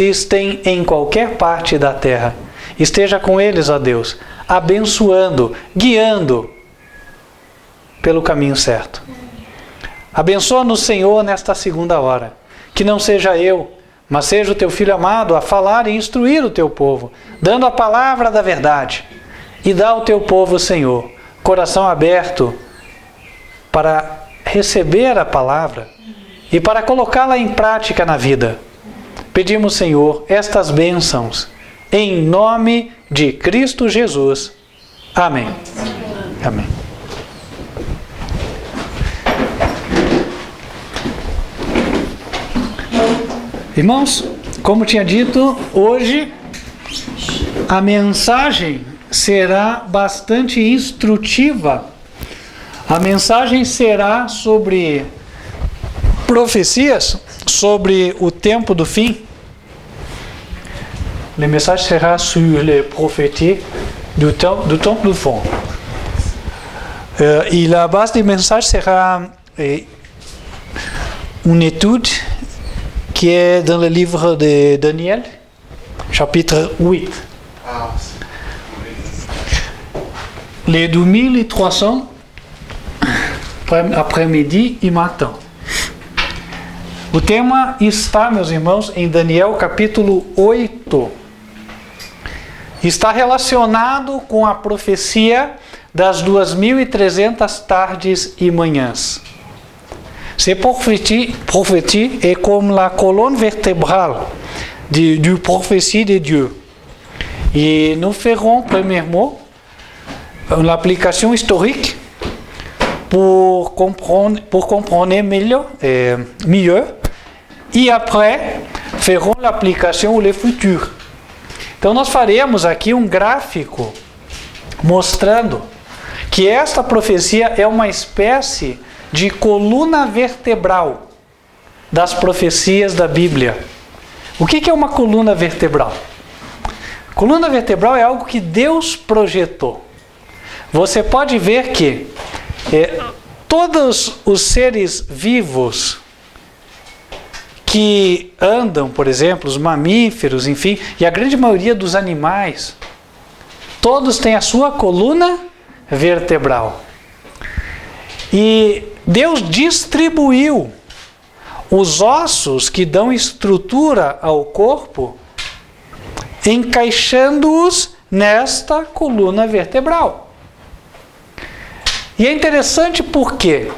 existem em qualquer parte da terra. Esteja com eles, ó Deus, abençoando, guiando pelo caminho certo. Abençoa-nos, Senhor, nesta segunda hora. Que não seja eu, mas seja o teu Filho amado a falar e instruir o teu povo, dando a palavra da verdade. E dá ao teu povo, Senhor, coração aberto para receber a palavra e para colocá-la em prática na vida. Pedimos, Senhor, estas bênçãos, em nome de Cristo Jesus. Amém. Amém. Irmãos, como tinha dito, hoje a mensagem será bastante instrutiva. A mensagem será sobre profecias, sobre o tempo do fim. Le message sera sur les prophéties du temps du fond. Et la base du message sera une étude qui est dans le livre de Daniel, chapitre 8. Les 2300 après-midi e matin. O tema está, meus irmãos, em Daniel capítulo 8. Está relacionado com a profecia das 2300 tardes e manhãs. Ces prophéties est comme la colonne vertébrale du prophétie de Dieu. Et nous ferons premièrement l'application historique pour comprendre mieux. E après, ferons l'application ou le futur. Então nós faremos aqui um gráfico mostrando que esta profecia é uma espécie de coluna vertebral das profecias da Bíblia. O que é uma coluna vertebral? Coluna vertebral é algo que Deus projetou. Você pode ver que todos os seres vivos que andam, por exemplo, os mamíferos, enfim, e a grande maioria dos animais, todos têm a sua coluna vertebral. E Deus distribuiu os ossos que dão estrutura ao corpo, encaixando-os nesta coluna vertebral. E é interessante porque,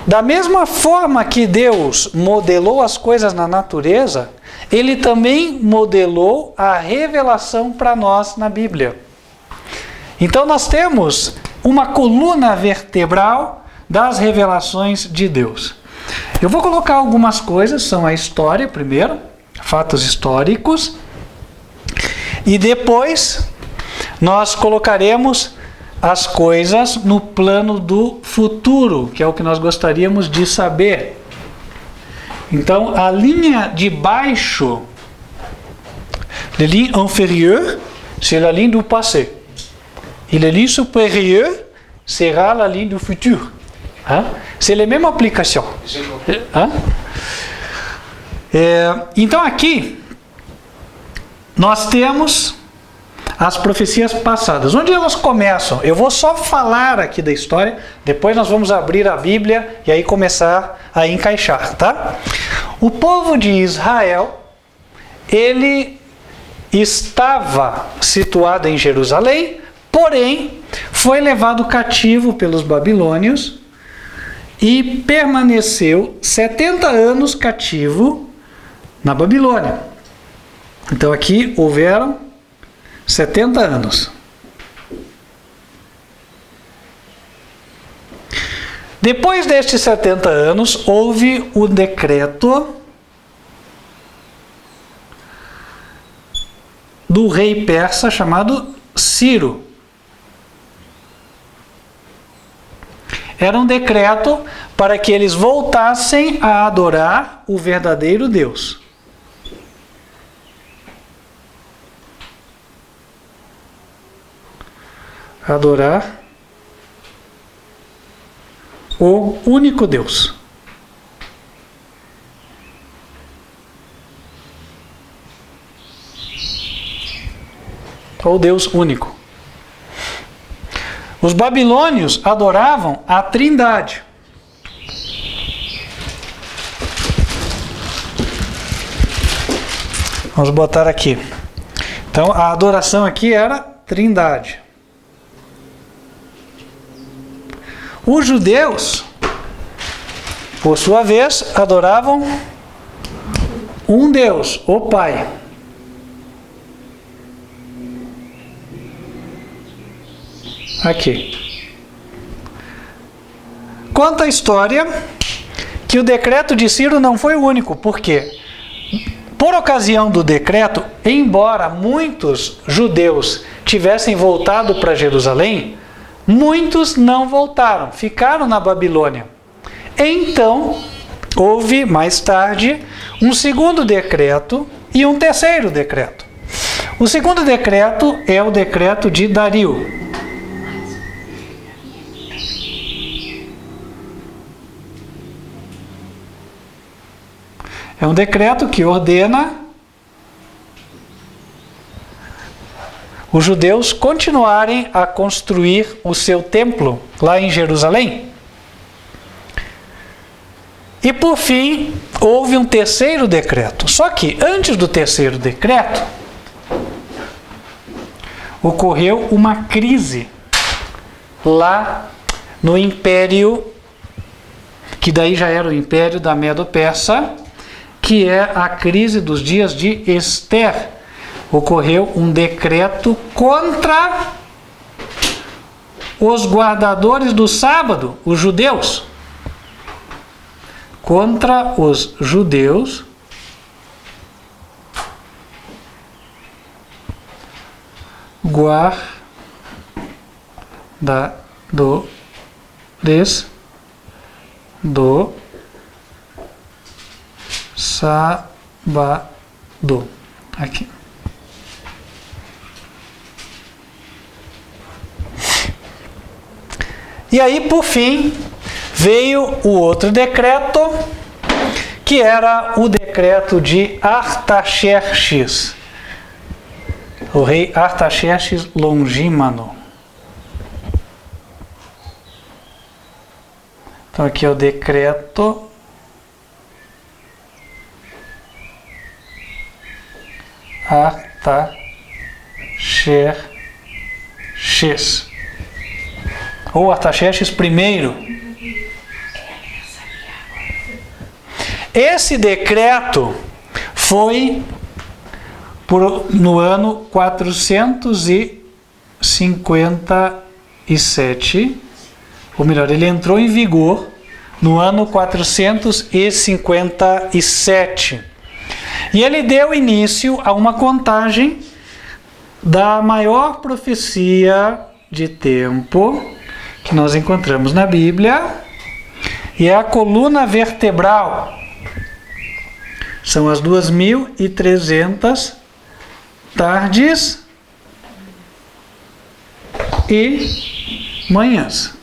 da mesma forma que Deus modelou as coisas na natureza, Ele também modelou a revelação para nós na Bíblia. Então nós temos uma coluna vertebral das revelações de Deus. Eu vou colocar algumas coisas, são a história primeiro, fatos históricos, e depois nós colocaremos as coisas no plano do futuro, que é o que nós gostaríamos de saber. Então, a linha de baixo, a linha inférieure, c'est la ligne du passé. Et la ligne supérieure sera la ligne du futur. Hein? C'est la même application. Hein? Então, aqui, nós temos as profecias passadas. Onde elas começam? Eu vou só falar aqui da história, depois nós vamos abrir a Bíblia e aí começar a encaixar, tá? O povo de Israel, ele estava situado em Jerusalém, porém foi levado cativo pelos babilônios e permaneceu 70 anos cativo na Babilônia. Então aqui houveram 70 anos. Depois destes 70 anos, houve o decreto do rei persa chamado Ciro. Era um decreto para que eles voltassem a adorar o verdadeiro Deus. Adorar o único Deus. ou Deus único. Os babilônios adoravam a Trindade. Vamos botar aqui. Então, a adoração aqui era Trindade. Os judeus, por sua vez, adoravam um Deus, o Pai. Aqui. Conta a história que o decreto de Ciro não foi o único. Por quê? Por ocasião do decreto, embora muitos judeus tivessem voltado para Jerusalém, muitos não voltaram, ficaram na Babilônia. Então, houve mais tarde um segundo decreto e um terceiro decreto. O segundo decreto é o decreto de Dario. É um decreto que ordena os judeus continuarem a construir o seu templo lá em Jerusalém. E por fim, houve um terceiro decreto. Só que antes do terceiro decreto, ocorreu uma crise lá no império, que daí já era o império da Medo-Persa, que é a crise dos dias de Ester. Ocorreu um decreto contra os guardadores do sábado, os judeus. Contra os judeus guardadores do sábado. Aqui. E aí, por fim, veio o outro decreto, que era o decreto de Artaxerxes, o rei Artaxerxes Longímano. Então aqui é o decreto Artaxerxes, ou Artaxerxes I. Esse decreto foi no ano 457, ou melhor, ele entrou em vigor no ano 457. E ele deu início a uma contagem da maior profecia de tempo que nós encontramos na Bíblia, e é a coluna vertebral. São as 2.300 tardes e manhãs.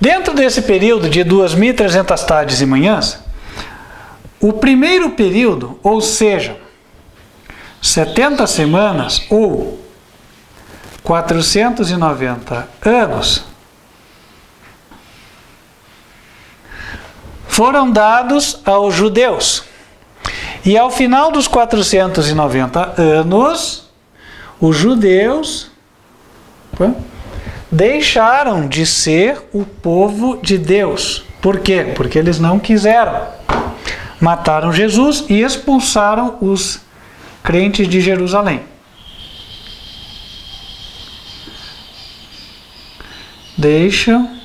Dentro desse período de 2.300 tardes e manhãs, o primeiro período, ou seja, 70 semanas ou 490 anos, foram dados aos judeus. E ao final dos 490 anos, os judeus deixaram de ser o povo de Deus. Por quê? Porque eles não quiseram. Mataram Jesus e expulsaram os crentes de Jerusalém. Deixam.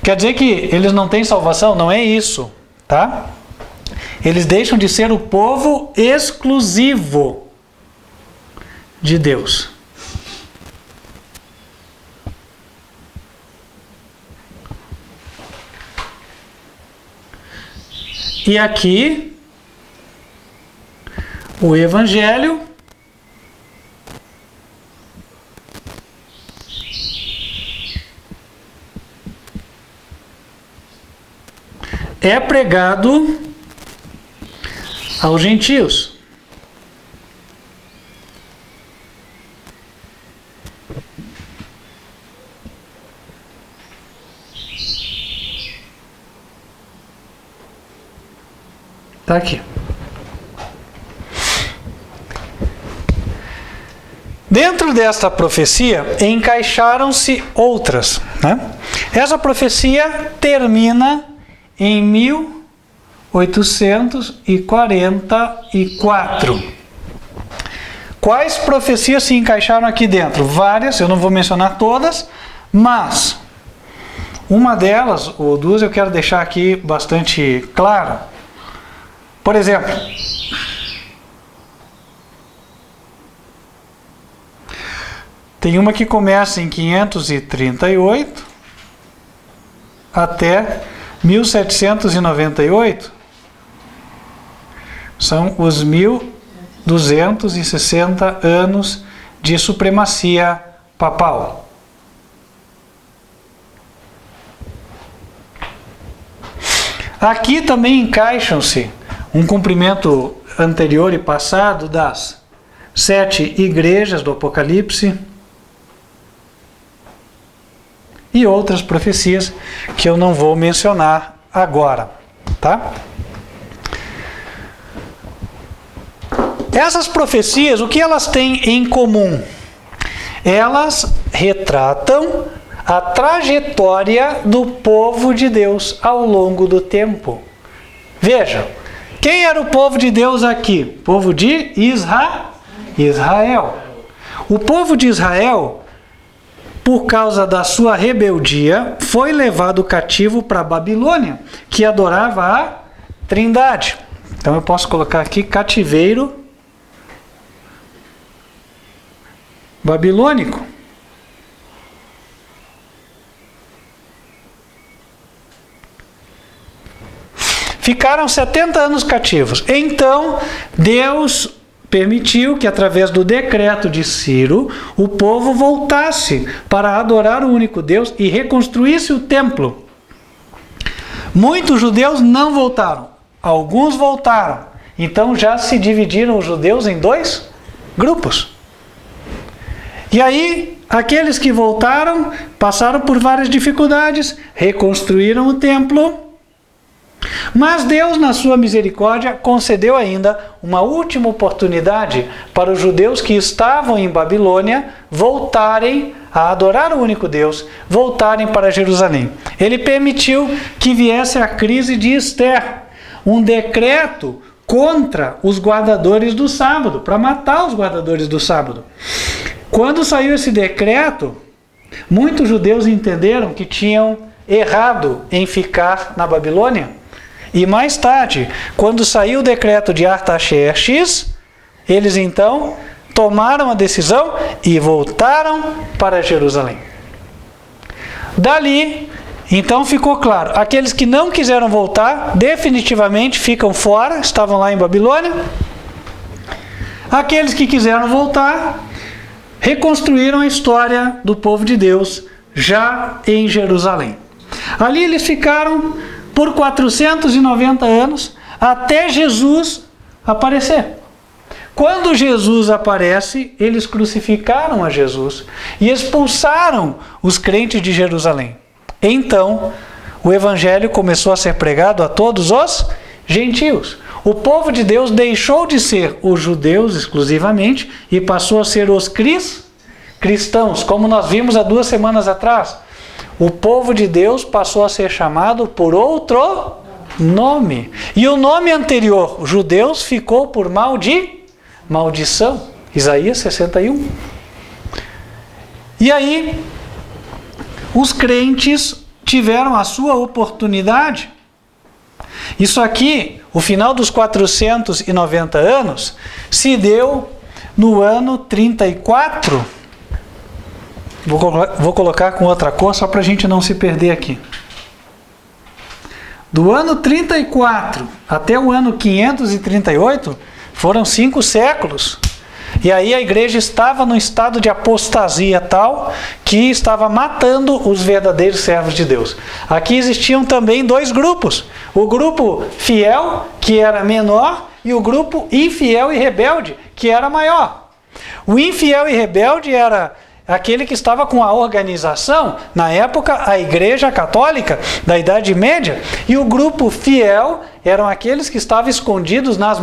Quer dizer que eles não têm salvação? Não é isso, tá? Eles deixam de ser o povo exclusivo de Deus. E aqui, o Evangelho é pregado aos gentios. Está aqui. Dentro desta profecia, encaixaram-se outras, né? Essa profecia termina em 1844. Quais profecias se encaixaram aqui dentro? Várias, eu não vou mencionar todas, mas uma delas, ou duas, eu quero deixar aqui bastante claro. Por exemplo, tem uma que começa em 538 até 1798. São os 1260 anos de supremacia papal. Aqui também encaixam-se um cumprimento anterior e passado das 7 igrejas do Apocalipse e outras profecias que eu não vou mencionar agora, tá? Essas profecias, o que elas têm em comum? Elas retratam a trajetória do povo de Deus ao longo do tempo. Veja, quem era o povo de Deus aqui? Povo de Israel. O povo de Israel, por causa da sua rebeldia, foi levado cativo para a Babilônia, que adorava a Trindade. Então eu posso colocar aqui cativeiro babilônico. Ficaram 70 anos cativos. Então, Deus permitiu que, através do decreto de Ciro, o povo voltasse para adorar o único Deus e reconstruísse o templo. Muitos judeus não voltaram. Alguns voltaram. Então, já se dividiram os judeus em 2 grupos. E aí, aqueles que voltaram passaram por várias dificuldades, reconstruíram o templo. Mas Deus, na sua misericórdia, concedeu ainda uma última oportunidade para os judeus que estavam em Babilônia voltarem a adorar o único Deus, voltarem para Jerusalém. Ele permitiu que viesse a crise de Esther, um decreto contra os guardadores do sábado, para matar os guardadores do sábado. Quando saiu esse decreto, muitos judeus entenderam que tinham errado em ficar na Babilônia. E mais tarde, quando saiu o decreto de Artaxerxes, eles então tomaram a decisão e voltaram para Jerusalém. Dali, então ficou claro, aqueles que não quiseram voltar, definitivamente ficam fora, estavam lá em Babilônia. Aqueles que quiseram voltar, reconstruíram a história do povo de Deus já em Jerusalém. Ali eles ficaram por 490 anos, até Jesus aparecer. Quando Jesus aparece, eles crucificaram a Jesus e expulsaram os crentes de Jerusalém. Então, o evangelho começou a ser pregado a todos os gentios. O povo de Deus deixou de ser os judeus exclusivamente e passou a ser os cristãos, como nós vimos há 2 semanas atrás. O povo de Deus passou a ser chamado por outro nome. E o nome anterior, judeus, ficou por maldição. Isaías 61. E aí, os crentes tiveram a sua oportunidade. Isso aqui, o final dos 490 anos, se deu no ano 34. Vou colocar com outra cor só para a gente não se perder aqui. Do ano 34 até o ano 538, foram 5 séculos. E aí a igreja estava num estado de apostasia tal que estava matando os verdadeiros servos de Deus. Aqui existiam também dois grupos. O grupo fiel, que era menor, e o grupo infiel e rebelde, que era maior. O infiel e rebelde era aquele que estava com a organização, na época, a Igreja Católica da Idade Média, e o grupo fiel eram aqueles que estavam escondidos nas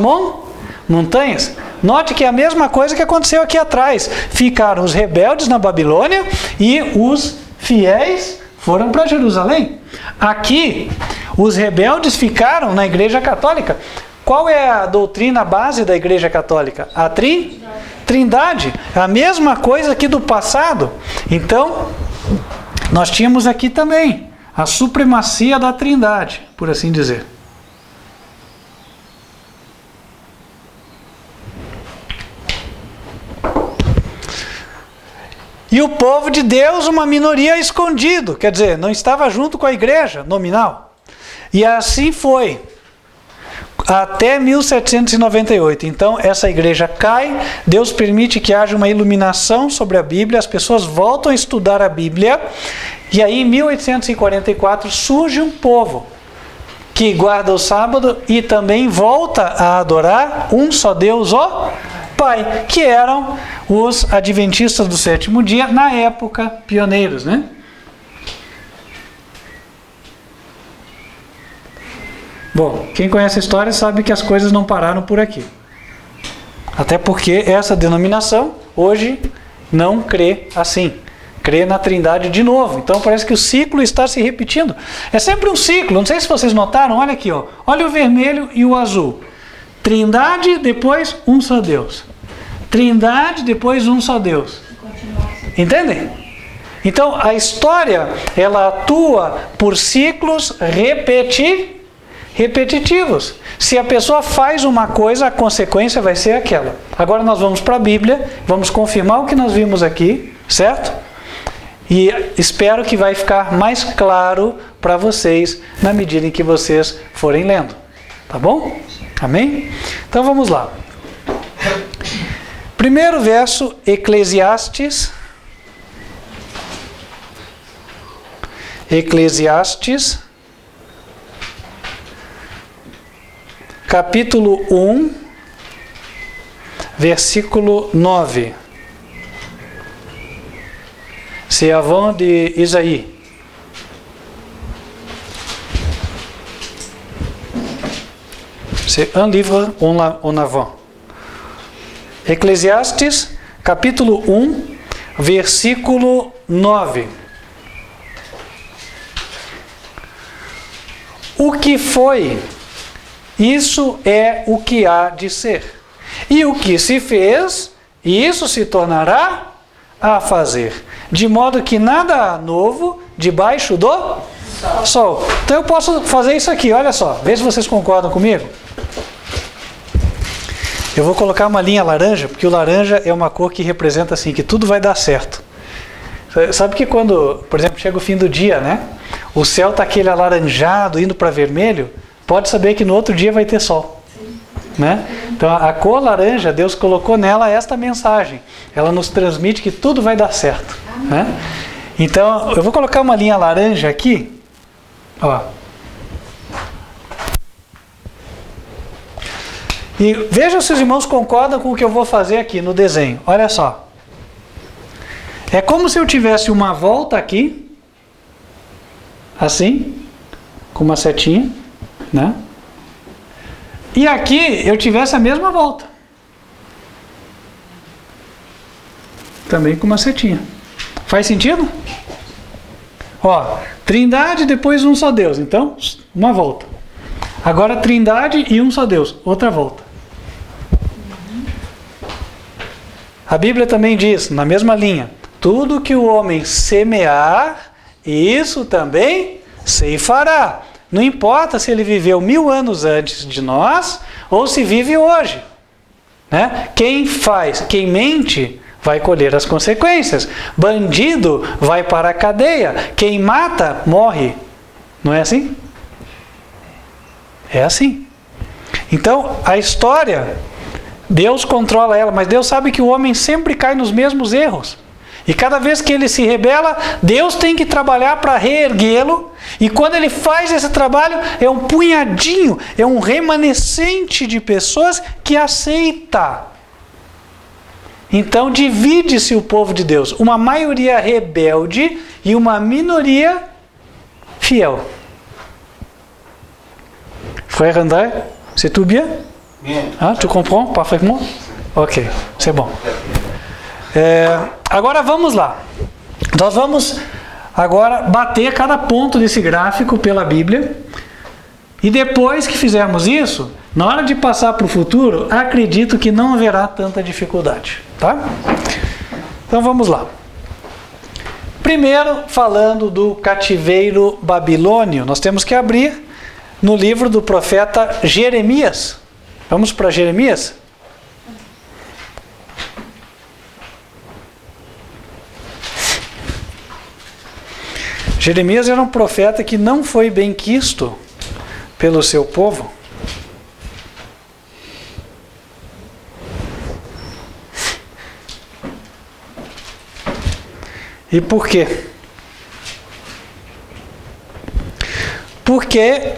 montanhas. Note que é a mesma coisa que aconteceu aqui atrás. Ficaram os rebeldes na Babilônia e os fiéis foram para Jerusalém. Aqui, os rebeldes ficaram na Igreja Católica. Qual é a doutrina base da Igreja Católica? A Trindade. A mesma coisa que do passado. Então, nós tínhamos aqui também a supremacia da Trindade, por assim dizer. E o povo de Deus, uma minoria escondido, quer dizer, não estava junto com a igreja nominal. E assim foi até 1798. Então essa igreja cai, Deus permite que haja uma iluminação sobre a Bíblia, as pessoas voltam a estudar a Bíblia, e aí em 1844 surge um povo que guarda o sábado e também volta a adorar um só Deus, ó Pai, que eram os adventistas do sétimo dia, na época pioneiros, né? Bom, quem conhece a história sabe que as coisas não pararam por aqui. Até porque essa denominação hoje não crê assim. Crê na Trindade de novo. Então parece que o ciclo está se repetindo. É sempre um ciclo. Não sei se vocês notaram. Olha aqui, ó. Olha o vermelho e o azul. Trindade, depois um só Deus. Trindade, depois um só Deus. Entendem? Então a história, ela atua por ciclos repetitivos. Se a pessoa faz uma coisa, a consequência vai ser aquela. Agora nós vamos para a Bíblia, vamos confirmar o que nós vimos aqui, certo? E espero que vai ficar mais claro para vocês na medida em que vocês forem lendo. Tá bom? Amém? Então vamos lá. Primeiro verso, Eclesiastes. Capítulo 1, versículo 9. C'est avant de Isaïe. C'est un livre en avant. Eclesiastes, capítulo 1, versículo 9. O que foi, isso é o que há de ser. E o que se fez, isso se tornará a fazer. De modo que nada há novo debaixo do sol. Então eu posso fazer isso aqui, olha só. Vê se vocês concordam comigo. Eu vou colocar uma linha laranja, porque o laranja é uma cor que representa assim, que tudo vai dar certo. Sabe que quando, por exemplo, chega o fim do dia, né? O céu está aquele alaranjado, indo para vermelho, pode saber que no outro dia vai ter sol. Né? Então a cor laranja, Deus colocou nela esta mensagem. Ela nos transmite que tudo vai dar certo. Né? Então eu vou colocar uma linha laranja aqui. Ó. E veja se os irmãos concordam com o que eu vou fazer aqui no desenho. Olha só. É como se eu tivesse uma volta aqui, assim, com uma setinha, né? E aqui eu tivesse a mesma volta, também com uma setinha. Faz sentido? Ó, Trindade, depois um só Deus. Então, uma volta. Agora Trindade e um só Deus. Outra volta. A Bíblia também diz, na mesma linha, tudo que o homem semear, isso também ceifará. Não importa se ele viveu 1000 anos antes de nós ou se vive hoje. Né? Quem mente, vai colher as consequências. Bandido vai para a cadeia. Quem mata, morre. Não é assim? É assim. Então, a história Deus controla ela, mas Deus sabe que o homem sempre cai nos mesmos erros. E cada vez que ele se rebela, Deus tem que trabalhar para reerguê-lo. E quando ele faz esse trabalho, é um punhadinho, é um remanescente de pessoas que aceita. Então divide-se o povo de Deus. Uma maioria rebelde e uma minoria fiel. Frère André, c'est tout bien? Bien. Ah, tu comprends parfaitement? Ok, c'est bon. Agora vamos lá. Nós vamos agora bater cada ponto desse gráfico pela Bíblia. E depois que fizermos isso, na hora de passar para o futuro, acredito que não haverá tanta dificuldade. Tá? Então vamos lá. Primeiro, falando do cativeiro babilônio, nós temos que abrir no livro do profeta Jeremias. Vamos para Jeremias? Jeremias era um profeta que não foi bem quisto pelo seu povo. E por quê? Porque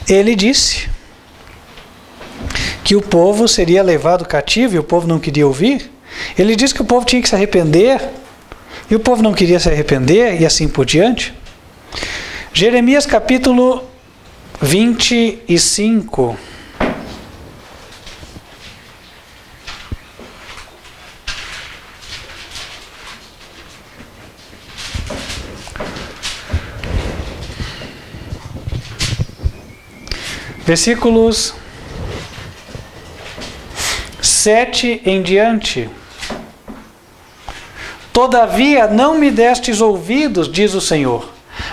ele disse que o povo seria levado cativo e o povo não queria ouvir. Ele disse que o povo tinha que se arrepender e o povo não queria se arrepender e assim por diante. Jeremias capítulo 25. Versículos 7 em diante. Todavia não me destes ouvidos, diz o Senhor,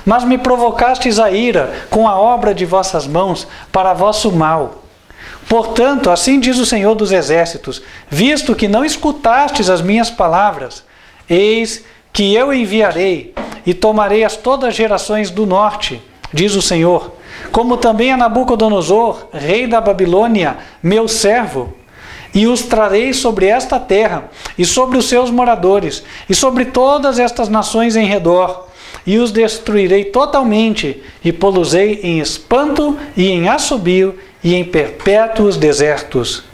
mas me provocastes a ira com a obra de vossas mãos para vosso mal. Portanto, assim diz o Senhor dos Exércitos, visto que não escutastes as minhas palavras, eis que eu enviarei e tomarei as todas as gerações do norte, diz o Senhor, como também a Nabucodonosor, rei da Babilônia, meu servo, e os trarei sobre esta terra, e sobre os seus moradores, e sobre todas estas nações em redor, e os destruirei totalmente, e pô-los-ei em espanto, e em assobio, e em perpétuos desertos.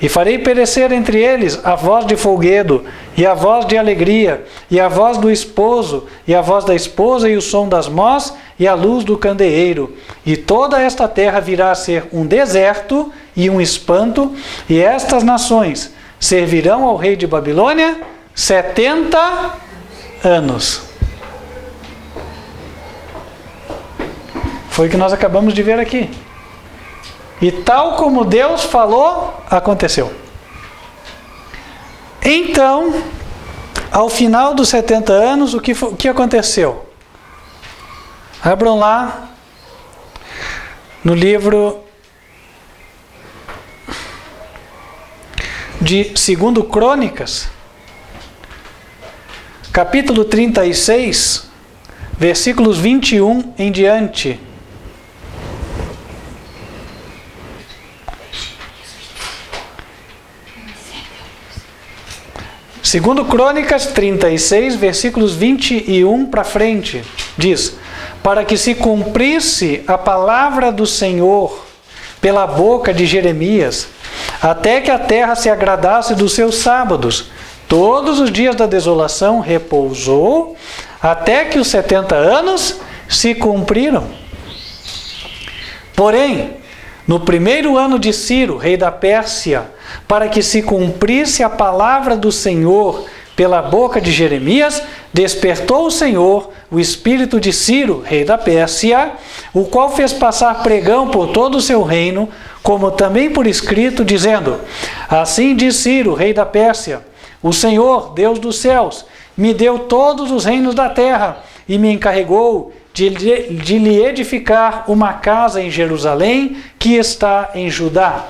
E farei perecer entre eles a voz de folguedo, e a voz de alegria, e a voz do esposo, e a voz da esposa, e o som das mós, e a luz do candeeiro. E toda esta terra virá a ser um deserto e um espanto, e estas nações servirão ao rei de Babilônia 70 anos. Foi o que nós acabamos de ver aqui. E tal como Deus falou, aconteceu. Então, ao final dos 70 anos, o que aconteceu? Abram lá no livro de 2 Crônicas, capítulo 36, versículos 21 em diante. 2 Crônicas 36, versículos 21 para frente, diz: para que se cumprisse a palavra do Senhor pela boca de Jeremias, até que a terra se agradasse dos seus sábados. Todos os dias da desolação repousou, até que os 70 anos se cumpriram. Porém, no primeiro ano de Ciro, rei da Pérsia, para que se cumprisse a palavra do Senhor pela boca de Jeremias, despertou o Senhor o espírito de Ciro, rei da Pérsia, o qual fez passar pregão por todo o seu reino, como também por escrito, dizendo: assim diz Ciro, rei da Pérsia, o Senhor, Deus dos céus, me deu todos os reinos da terra e me encarregou de lhe edificar uma casa em Jerusalém, que está em Judá.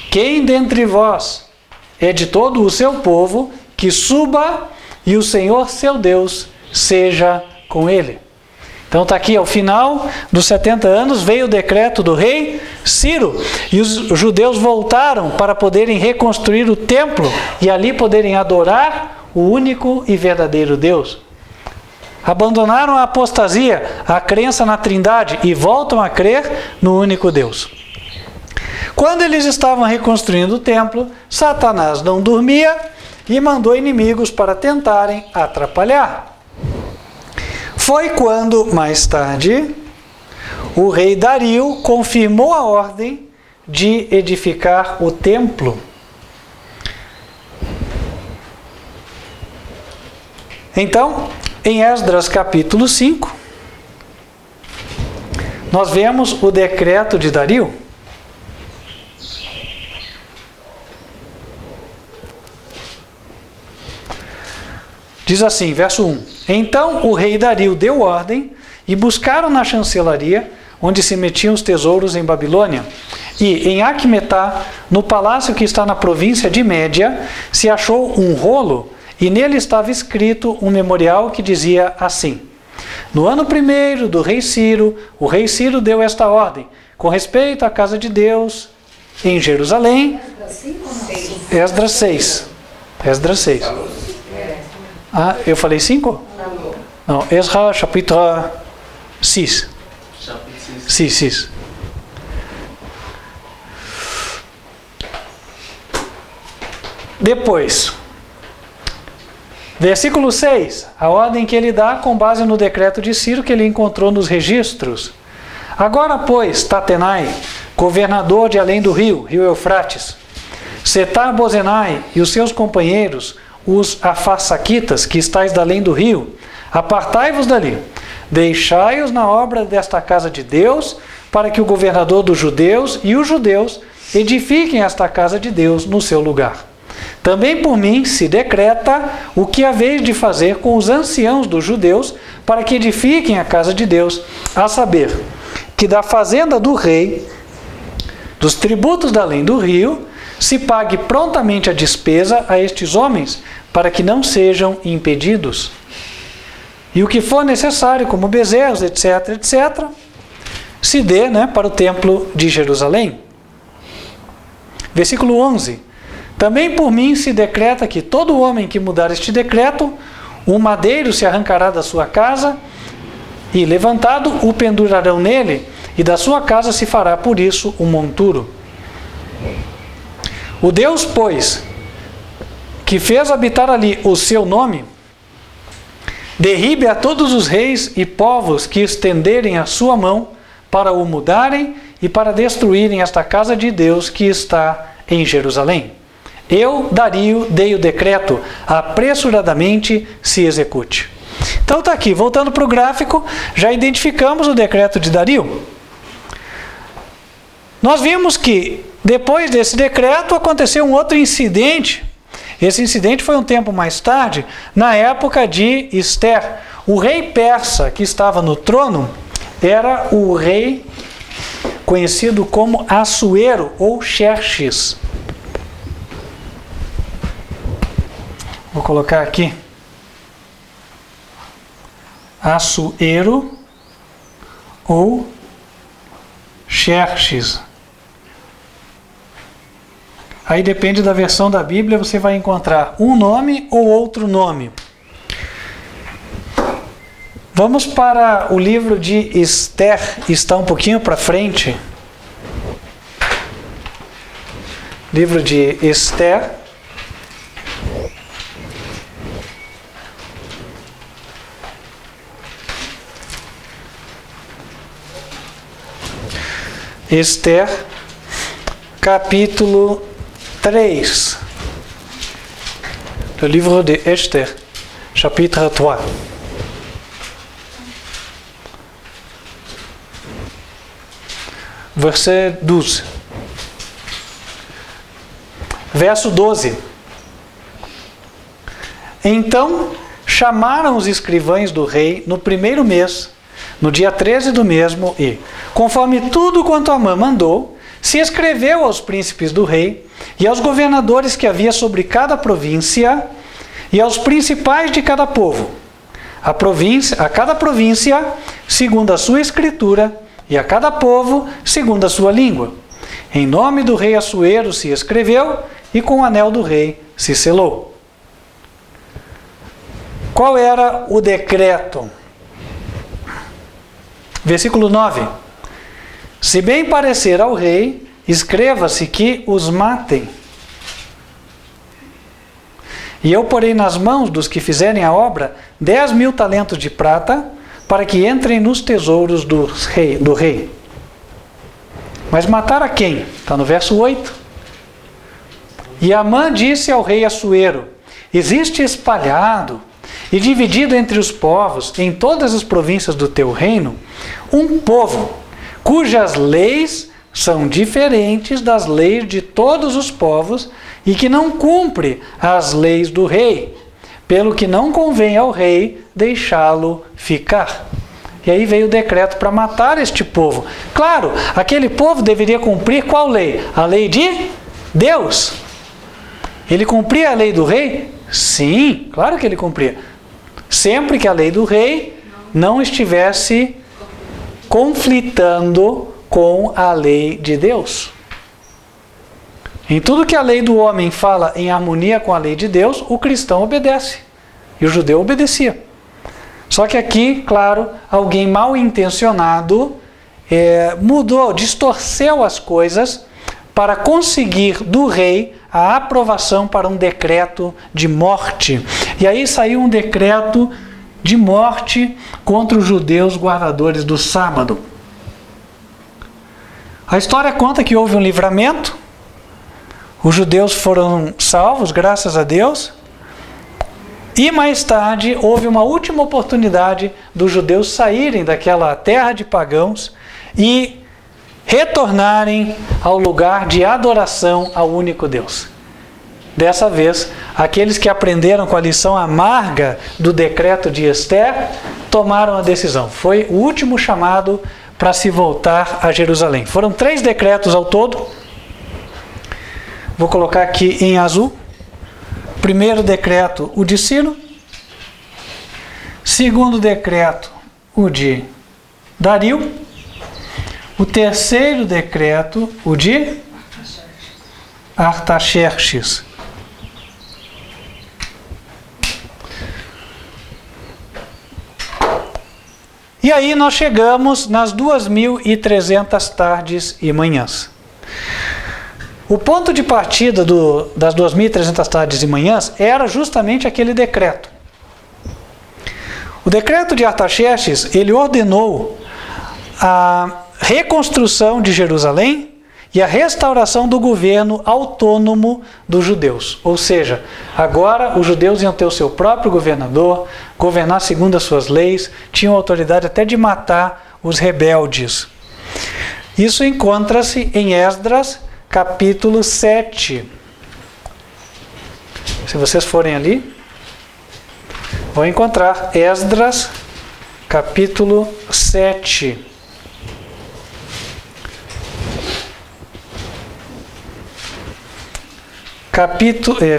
Quem dentre vós é de todo o seu povo, que suba, e o Senhor seu Deus seja com ele. Então está aqui, ao final dos 70 anos, veio o decreto do rei Ciro, e os judeus voltaram para poderem reconstruir o templo e ali poderem adorar o único e verdadeiro Deus. Abandonaram a apostasia, a crença na Trindade, e voltam a crer no único Deus. Quando eles estavam reconstruindo o templo, Satanás não dormia e mandou inimigos para tentarem atrapalhar. Foi quando, mais tarde, o rei Dario confirmou a ordem de edificar o templo. Então, em Esdras capítulo 5, nós vemos o decreto de Dario. Diz assim, verso 1: Então o rei Dario deu ordem e buscaram na chancelaria, onde se metiam os tesouros em Babilônia. E em Aqumetá, no palácio que está na província de Média, se achou um rolo, e nele estava escrito um memorial que dizia assim: No ano primeiro do rei Ciro, o rei Ciro deu esta ordem, com respeito à casa de Deus em Jerusalém. Esdras 6. Esdras 6. Ah, eu falei 5? Não, Esdras capítulo 6. 6. Depois, versículo 6, a ordem que ele dá com base no decreto de Ciro que ele encontrou nos registros. Agora, pois, Tatenai, governador de além do rio Eufrates, Setar-Bozenai e os seus companheiros, os Afarsaquitas, que estáis da além do rio, apartai-vos dali, deixai-os na obra desta casa de Deus, para que o governador dos judeus e os judeus edifiquem esta casa de Deus no seu lugar. Também por mim se decreta o que haveis de fazer com os anciãos dos judeus, para que edifiquem a casa de Deus, a saber, que da fazenda do rei, dos tributos da além do rio, se pague prontamente a despesa a estes homens, para que não sejam impedidos. E o que for necessário, como bezerros, etc., se dê, para o templo de Jerusalém. Versículo 11. Também por mim se decreta que todo homem que mudar este decreto, um madeiro se arrancará da sua casa, e levantado o pendurarão nele, e da sua casa se fará por isso um monturo. O Deus, pois, que fez habitar ali o seu nome, derribe a todos os reis e povos que estenderem a sua mão para o mudarem e para destruírem esta casa de Deus que está em Jerusalém. Eu, Dario, dei o decreto, apressuradamente se execute. Então está aqui, voltando para o gráfico, já identificamos o decreto de Dario. Nós vimos que depois desse decreto aconteceu um outro incidente. Esse incidente foi um tempo mais tarde, na época de Ester. O rei persa que estava no trono era o rei conhecido como Assuero ou Xerxes. Vou colocar aqui. Assuero ou Xerxes. Aí depende da versão da Bíblia, você vai encontrar um nome ou outro nome. Vamos para o livro de Ester, está um pouquinho para frente. Livro de Ester. Ester, capítulo 3. Le livre de Esther, chapitre 3. Verset 12. Verso 12. Então chamaram os escrivães do rei no primeiro mês, no dia 13 do mesmo, e, conforme tudo quanto Amã mandou, se escreveu aos príncipes do rei e aos governadores que havia sobre cada província e aos principais de cada povo, a cada província segundo a sua escritura, e a cada povo segundo a sua língua. Em nome do rei Assuero se escreveu, e com o anel do rei se selou. Qual era o decreto? Versículo 9. Se bem parecer ao rei, escreva-se que os matem. E eu porei nas mãos dos que fizerem a obra 10.000 talentos de prata, para que entrem nos tesouros do rei. Mas matar a quem? Está no verso 8. E Amã disse ao rei Assuero: existe espalhado e dividido entre os povos, em todas as províncias do teu reino, um povo, cujas leis são diferentes das leis de todos os povos, e que não cumpre as leis do rei, pelo que não convém ao rei deixá-lo ficar. E aí veio o decreto para matar este povo. Claro, aquele povo deveria cumprir qual lei? A lei de Deus. Ele cumpria a lei do rei? Sim, claro que ele cumpria. Sempre que a lei do rei não estivesse conflitando com a lei de Deus. Em tudo que a lei do homem fala em harmonia com a lei de Deus, o cristão obedece. E o judeu obedecia. Só que aqui, claro, alguém mal intencionado mudou, distorceu as coisas para conseguir do rei a aprovação para um decreto de morte. E aí saiu um decreto de morte contra os judeus guardadores do sábado. A história conta que houve um livramento, os judeus foram salvos, graças a Deus, e mais tarde houve uma última oportunidade dos judeus saírem daquela terra de pagãos e retornarem ao lugar de adoração ao único Deus. Dessa vez, aqueles que aprenderam com a lição amarga do decreto de Ester tomaram a decisão. Foi o último chamado para se voltar a Jerusalém. Foram 3 decretos ao todo. Vou colocar aqui em azul. Primeiro decreto, o de Ciro. Segundo decreto, o de Dario. O terceiro decreto, o de Artaxerxes. E aí nós chegamos nas 2.300 tardes e manhãs. O ponto de partida das 2.300 tardes e manhãs era justamente aquele decreto. O decreto de Artaxerxes, ele ordenou a reconstrução de Jerusalém e a restauração do governo autônomo dos judeus. Ou seja, agora os judeus iam ter o seu próprio governador, governar segundo as suas leis, tinham autoridade até de matar os rebeldes. Isso encontra-se em Esdras, capítulo 7. Se vocês forem ali, vão encontrar Esdras, capítulo 7.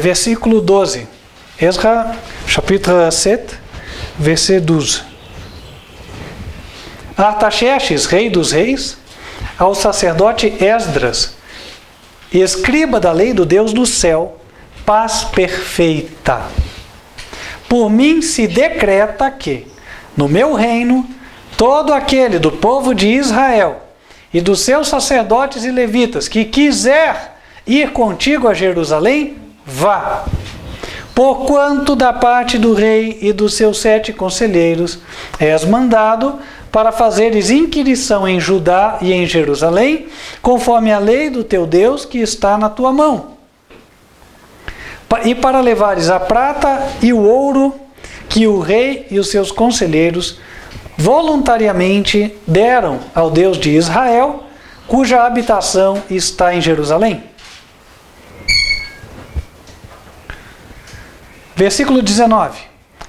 Versículo 12. Esdras, chapitre 7, verset 12. Artaxerxes, rei dos reis, ao sacerdote Esdras, escriba da lei do Deus do céu, paz perfeita. Por mim se decreta que, no meu reino, todo aquele do povo de Israel e dos seus sacerdotes e levitas que quiser ir contigo a Jerusalém, vá. Porquanto da parte do rei e dos seus 7 conselheiros és mandado para fazeres inquirição em Judá e em Jerusalém, conforme a lei do teu Deus que está na tua mão. E para levares a prata e o ouro que o rei e os seus conselheiros voluntariamente deram ao Deus de Israel, cuja habitação está em Jerusalém. Versículo 19.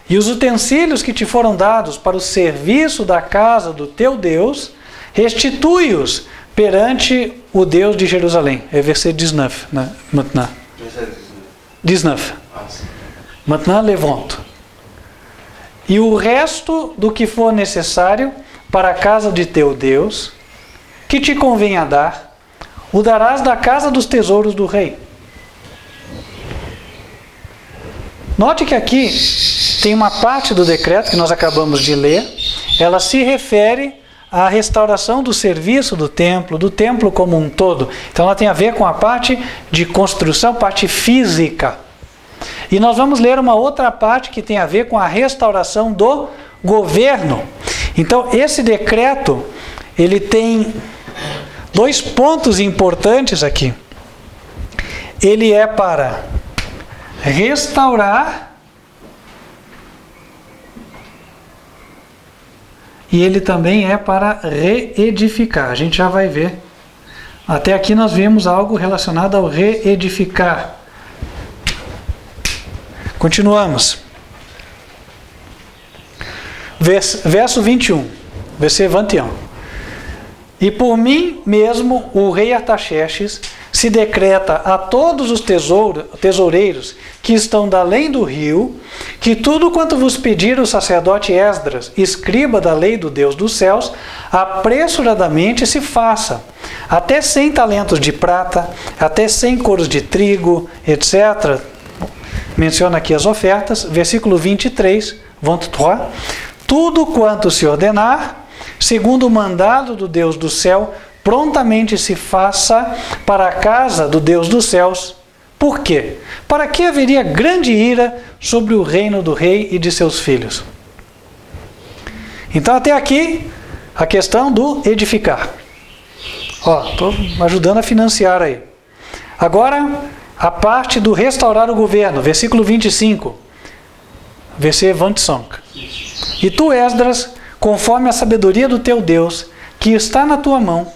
E os utensílios que te foram dados para o serviço da casa do teu Deus, restitui-os perante o Deus de Jerusalém. É verset 19, né? Maintenant. 19. Maintenant, levante. e o resto do que for necessário para a casa de teu Deus, que te convenha dar, o darás da casa dos tesouros do rei. Note que aqui tem uma parte do decreto que nós acabamos de ler, ela se refere à restauração do serviço do templo como um todo. Então ela tem a ver com a parte de construção, parte física. E nós vamos ler uma outra parte que tem a ver com a restauração do governo. Então esse decreto, ele tem 2 pontos importantes aqui. Ele é para restaurar e ele também é para reedificar. A gente já vai ver. Até aqui nós vimos algo relacionado ao reedificar. Continuamos. Verso 21. Verset 21. E por mim mesmo, o rei Artaxerxes, se decreta a todos os tesoureiros que estão da além do rio, que tudo quanto vos pedir o sacerdote Esdras, escriba da lei do Deus dos céus, apressuradamente se faça, até 100 talentos de prata, até 100 coros de trigo, etc. Menciona aqui as ofertas, versículo 23, 23, tudo quanto se ordenar, segundo o mandado do Deus do céu, prontamente se faça para a casa do Deus dos céus. Por quê? Para que haveria grande ira sobre o reino do rei e de seus filhos. Então até aqui a questão do edificar. Estou ajudando a financiar aí. Agora a parte do restaurar o governo, versículo 25. Verset 25. E tu, Esdras, conforme a sabedoria do teu Deus, que está na tua mão,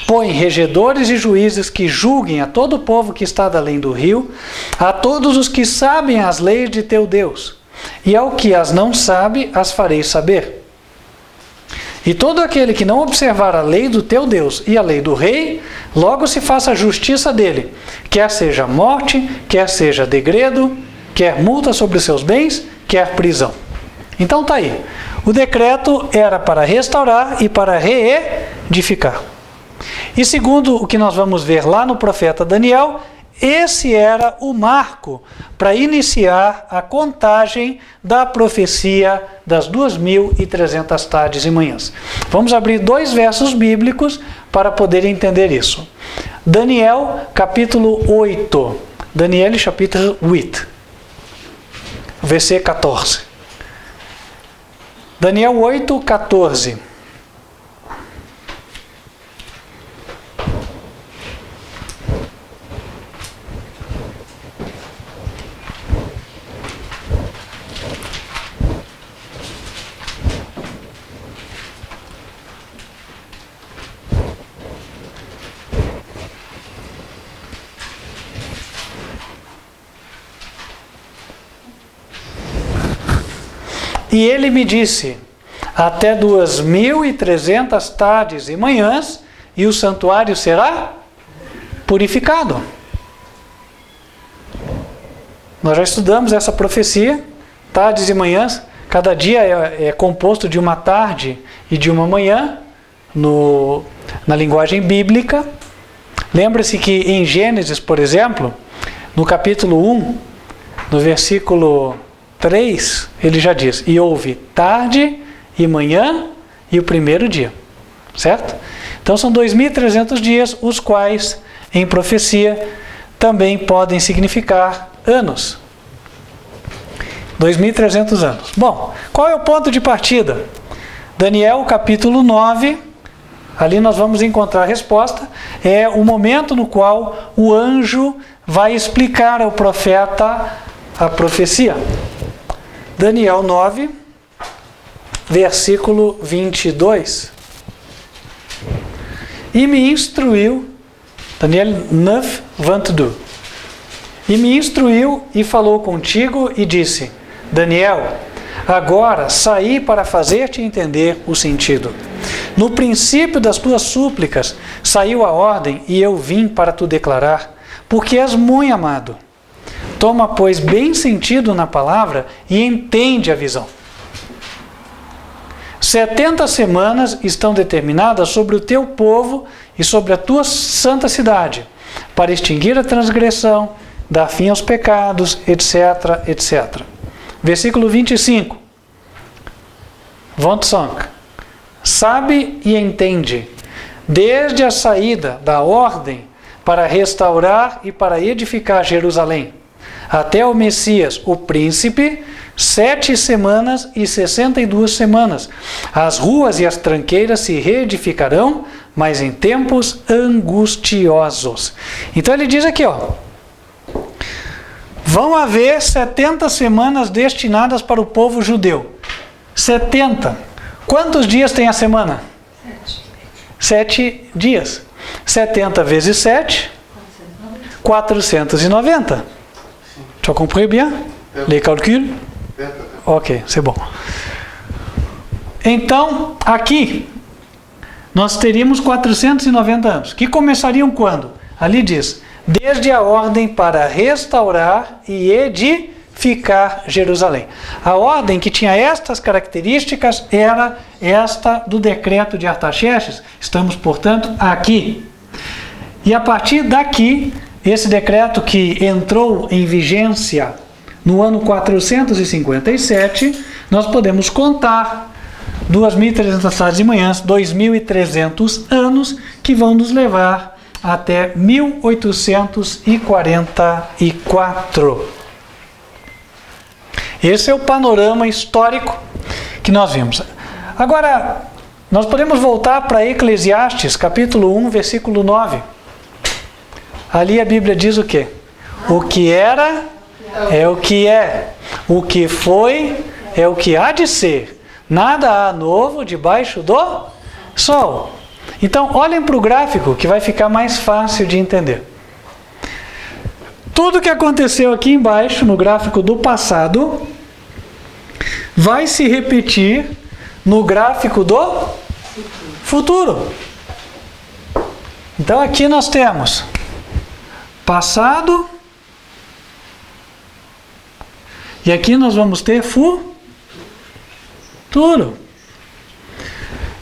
põe regedores e juízes que julguem a todo o povo que está da além do rio, a todos os que sabem as leis de teu Deus, e ao que as não sabe, as farei saber. E todo aquele que não observar a lei do teu Deus e a lei do rei, logo se faça a justiça dele, quer seja morte, quer seja degredo, quer multa sobre os seus bens, quer prisão. Então está aí. O decreto era para restaurar e para reedificar. E segundo o que nós vamos ver lá no profeta Daniel, esse era o marco para iniciar a contagem da profecia das 2.300 tardes e manhãs. Vamos abrir 2 versos bíblicos para poder entender isso. Daniel, capítulo 8. Daniel, capítulo 8. Versículo 14. Daniel 8, 14. E ele me disse, até 2.300 tardes e manhãs, e o santuário será purificado. Nós já estudamos essa profecia, tardes e manhãs, cada dia é composto de uma tarde e de uma manhã, na linguagem bíblica. Lembre-se que em Gênesis, por exemplo, no capítulo 1, no versículo 3, ele já diz, e houve tarde e manhã e o primeiro dia, certo? Então são 2.300 dias, os quais, em profecia, também podem significar anos. 2.300 anos. Bom, qual é o ponto de partida? Daniel, capítulo 9, ali nós vamos encontrar a resposta, é o momento no qual o anjo vai explicar ao profeta a profecia. Daniel 9, versículo 22. E me instruiu, Daniel 9, 22. E me instruiu e falou contigo e disse, Daniel, agora saí para fazer-te entender o sentido. No princípio das tuas súplicas saiu a ordem e eu vim para te declarar, porque és muito amado. Toma, pois, bem sentido na palavra e entende a visão. 70 semanas estão determinadas sobre o teu povo e sobre a tua santa cidade, para extinguir a transgressão, dar fim aos pecados, etc, etc. Versículo 25. Vontzank. Sabe e entende, desde a saída da ordem para restaurar e para edificar Jerusalém, até o Messias, o príncipe, 7 semanas e 62 semanas. As ruas e as tranqueiras se reedificarão, mas em tempos angustiosos. Então ele diz aqui, vão haver 70 semanas destinadas para o povo judeu. 70. Quantos dias tem a semana? 7 dias. 70 vezes 7, 490. Tu as compris bien? Les calculs? Ok, c'est bon. Então, aqui, nós teríamos 490 anos, que começariam quando? Ali diz, desde a ordem para restaurar e edificar Jerusalém. A ordem que tinha estas características era esta do decreto de Artaxerxes. Estamos, portanto, aqui. E a partir daqui, esse decreto que entrou em vigência no ano 457, nós podemos contar 2.300 tardes e manhãs, 2.300 anos, que vão nos levar até 1844. Esse é o panorama histórico que nós vimos. Agora, nós podemos voltar para Eclesiastes, capítulo 1, versículo 9. Ali a Bíblia diz o quê? O que era é o que é. O que foi é o que há de ser. Nada há novo debaixo do sol. Então, olhem para o gráfico que vai ficar mais fácil de entender. Tudo que aconteceu aqui embaixo, no gráfico do passado, vai se repetir no gráfico do futuro. Então, aqui nós temos passado, e aqui nós vamos ter futuro.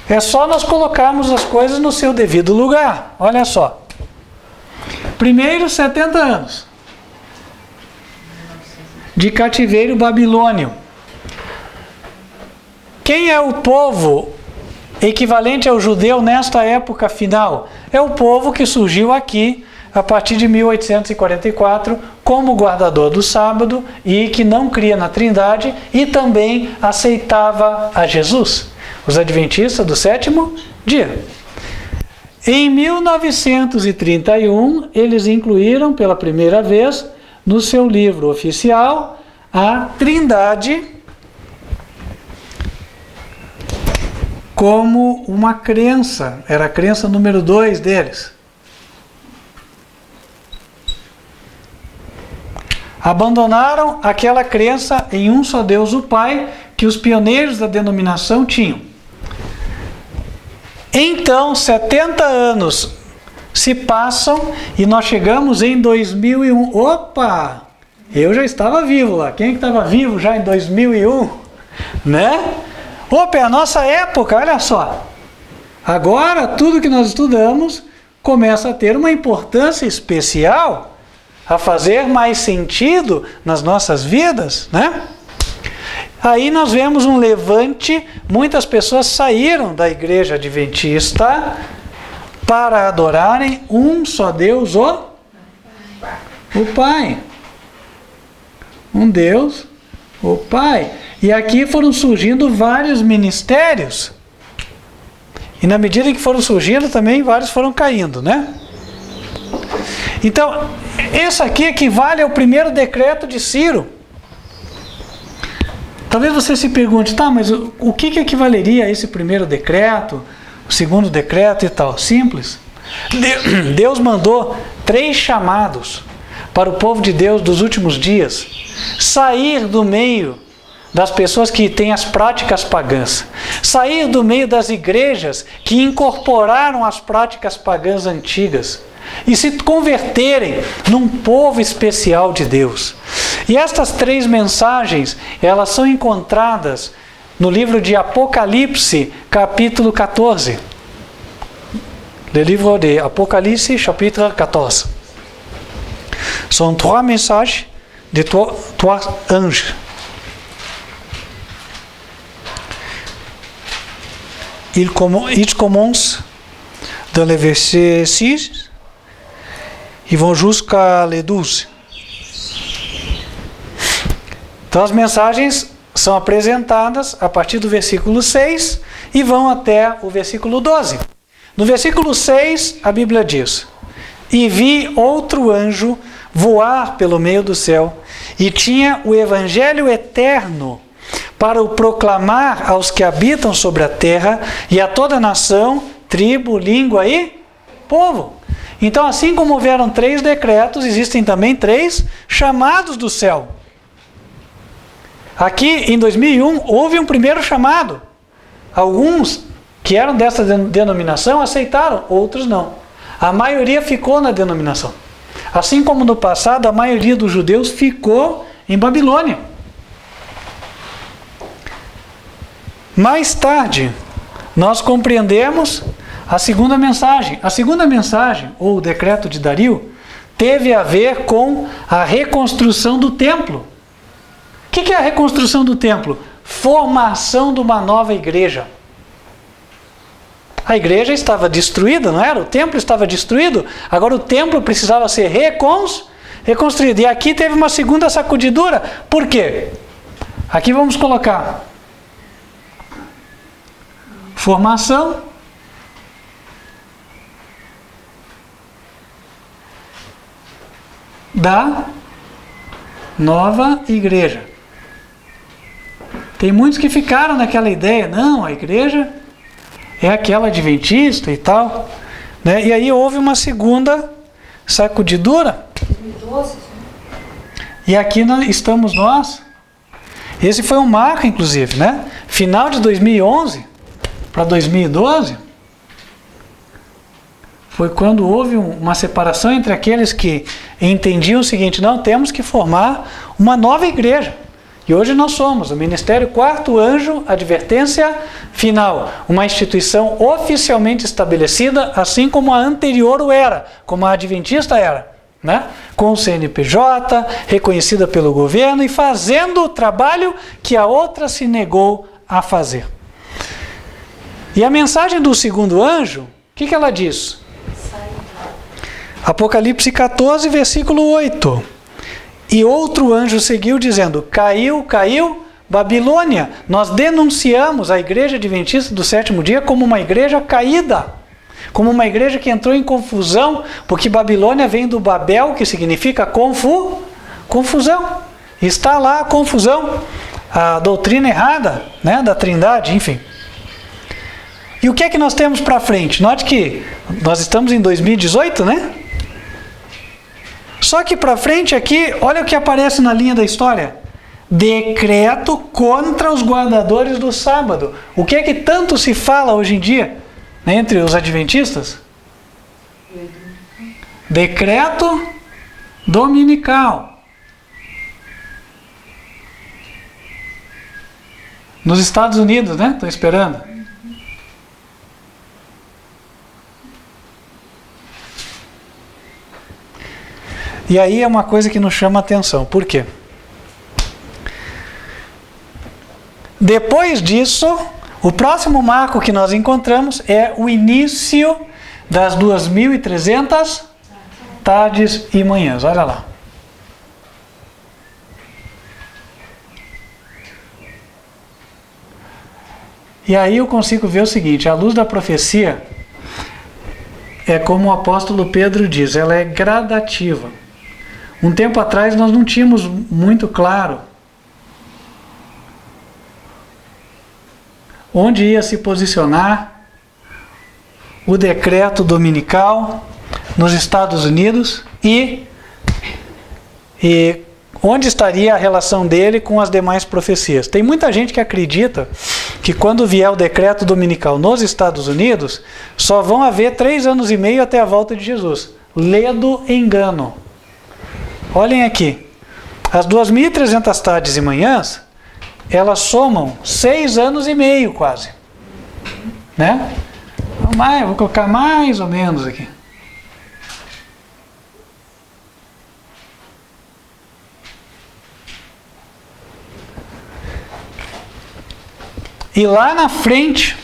É só nós colocarmos as coisas no seu devido lugar. Olha só. Primeiro, 70 anos de cativeiro babilônio. Quem é o povo equivalente ao judeu nesta época final? É o povo que surgiu aqui a partir de 1844 como guardador do sábado e que não cria na Trindade e também aceitava a Jesus, os adventistas do sétimo dia. Em 1931, eles incluíram pela primeira vez no seu livro oficial a Trindade como uma crença, era a crença número 2 deles. Abandonaram aquela crença em um só Deus, o Pai, que os pioneiros da denominação tinham. Então, 70 anos se passam e nós chegamos em 2001. Opa! Eu já estava vivo lá. Quem é que estava vivo já em 2001? Né? Opa, é a nossa época, olha só. Agora, tudo que nós estudamos começa a ter uma importância especial, a fazer mais sentido nas nossas vidas, né? Aí nós vemos um levante, muitas pessoas saíram da igreja adventista para adorarem um só Deus, o Pai. Um Deus, o Pai. E aqui foram surgindo vários ministérios. E na medida em que foram surgindo, também vários foram caindo, né? Então, esse aqui equivale ao primeiro decreto de Ciro. Talvez você se pergunte, tá, mas o que equivaleria a esse primeiro decreto, o segundo decreto e tal? Simples. Deus mandou 3 chamados para o povo de Deus dos últimos dias sair do meio das pessoas que têm as práticas pagãs, sair do meio das igrejas que incorporaram as práticas pagãs antigas e se converterem num povo especial de Deus. E estas 3 mensagens, elas são encontradas no livro de Apocalipse, capítulo 14. Le livre de Apocalipse, chapitre 14. São 3 mensagens de 3 anjos. Ils commencent dans le verset 6 e vão jusqu'à le 12. Então as mensagens são apresentadas a partir do versículo 6 e vão até o versículo 12. No versículo 6, a Bíblia diz: E vi outro anjo voar pelo meio do céu, e tinha o evangelho eterno para o proclamar aos que habitam sobre a terra e a toda nação, tribo, língua e povo. Então, assim como houveram 3 decretos, existem também 3 chamados do céu. Aqui, em 2001, houve um primeiro chamado. Alguns que eram dessa denominação aceitaram, outros não. A maioria ficou na denominação. Assim como no passado, a maioria dos judeus ficou em Babilônia. Mais tarde, nós compreendemos a segunda mensagem. A segunda mensagem, ou o decreto de Dario, teve a ver com a reconstrução do templo. O que é a reconstrução do templo? Formação de uma nova igreja. A igreja estava destruída, não era? O templo estava destruído. Agora o templo precisava ser reconstruído. E aqui teve uma segunda sacudidura. Por quê? Aqui vamos colocar formação da nova igreja. Tem muitos que ficaram naquela ideia, não, a igreja é aquela adventista e tal, né? E aí houve uma segunda sacudidura. 2012. E aqui estamos nós. Esse foi um marco, inclusive, né? Final de 2011 para 2012 foi quando houve uma separação entre aqueles que entendiam o seguinte: não, temos que formar uma nova igreja. E hoje nós somos o Ministério Quarto Anjo, Advertência Final, uma instituição oficialmente estabelecida, assim como a anterior o era, como a adventista era, né? Com o CNPJ, reconhecida pelo governo e fazendo o trabalho que a outra se negou a fazer. E a mensagem do segundo anjo, o que ela diz? Apocalipse 14, versículo 8. E outro anjo seguiu dizendo: caiu, caiu Babilônia. Nós denunciamos a igreja adventista do sétimo dia como uma igreja caída, como uma igreja que entrou em confusão, porque Babilônia vem do Babel, que significa confusão. Está lá a confusão, a doutrina errada, né, da Trindade, enfim. E o que é que nós temos para frente? Note que nós estamos em 2018, né? Só que para frente aqui, olha o que aparece na linha da história. Decreto contra os guardadores do sábado. O que é que tanto se fala hoje em dia, né, entre os adventistas? Decreto dominical. Nos Estados Unidos, né? Estou esperando. E aí é uma coisa que nos chama a atenção. Por quê? Depois disso, o próximo marco que nós encontramos é o início das 2.300 tardes e manhãs. Olha lá. E aí eu consigo ver o seguinte: a luz da profecia é como o apóstolo Pedro diz, ela é gradativa. Um tempo atrás nós não tínhamos muito claro onde ia se posicionar o decreto dominical nos Estados Unidos e onde estaria a relação dele com as demais profecias. Tem muita gente que acredita que quando vier o decreto dominical nos Estados Unidos, só vão haver 3 anos e meio até a volta de Jesus. Ledo engano. Olhem aqui, as 2.300 tardes e manhãs elas somam 6 anos e meio quase. Né? Vou colocar mais ou menos aqui. E lá na frente,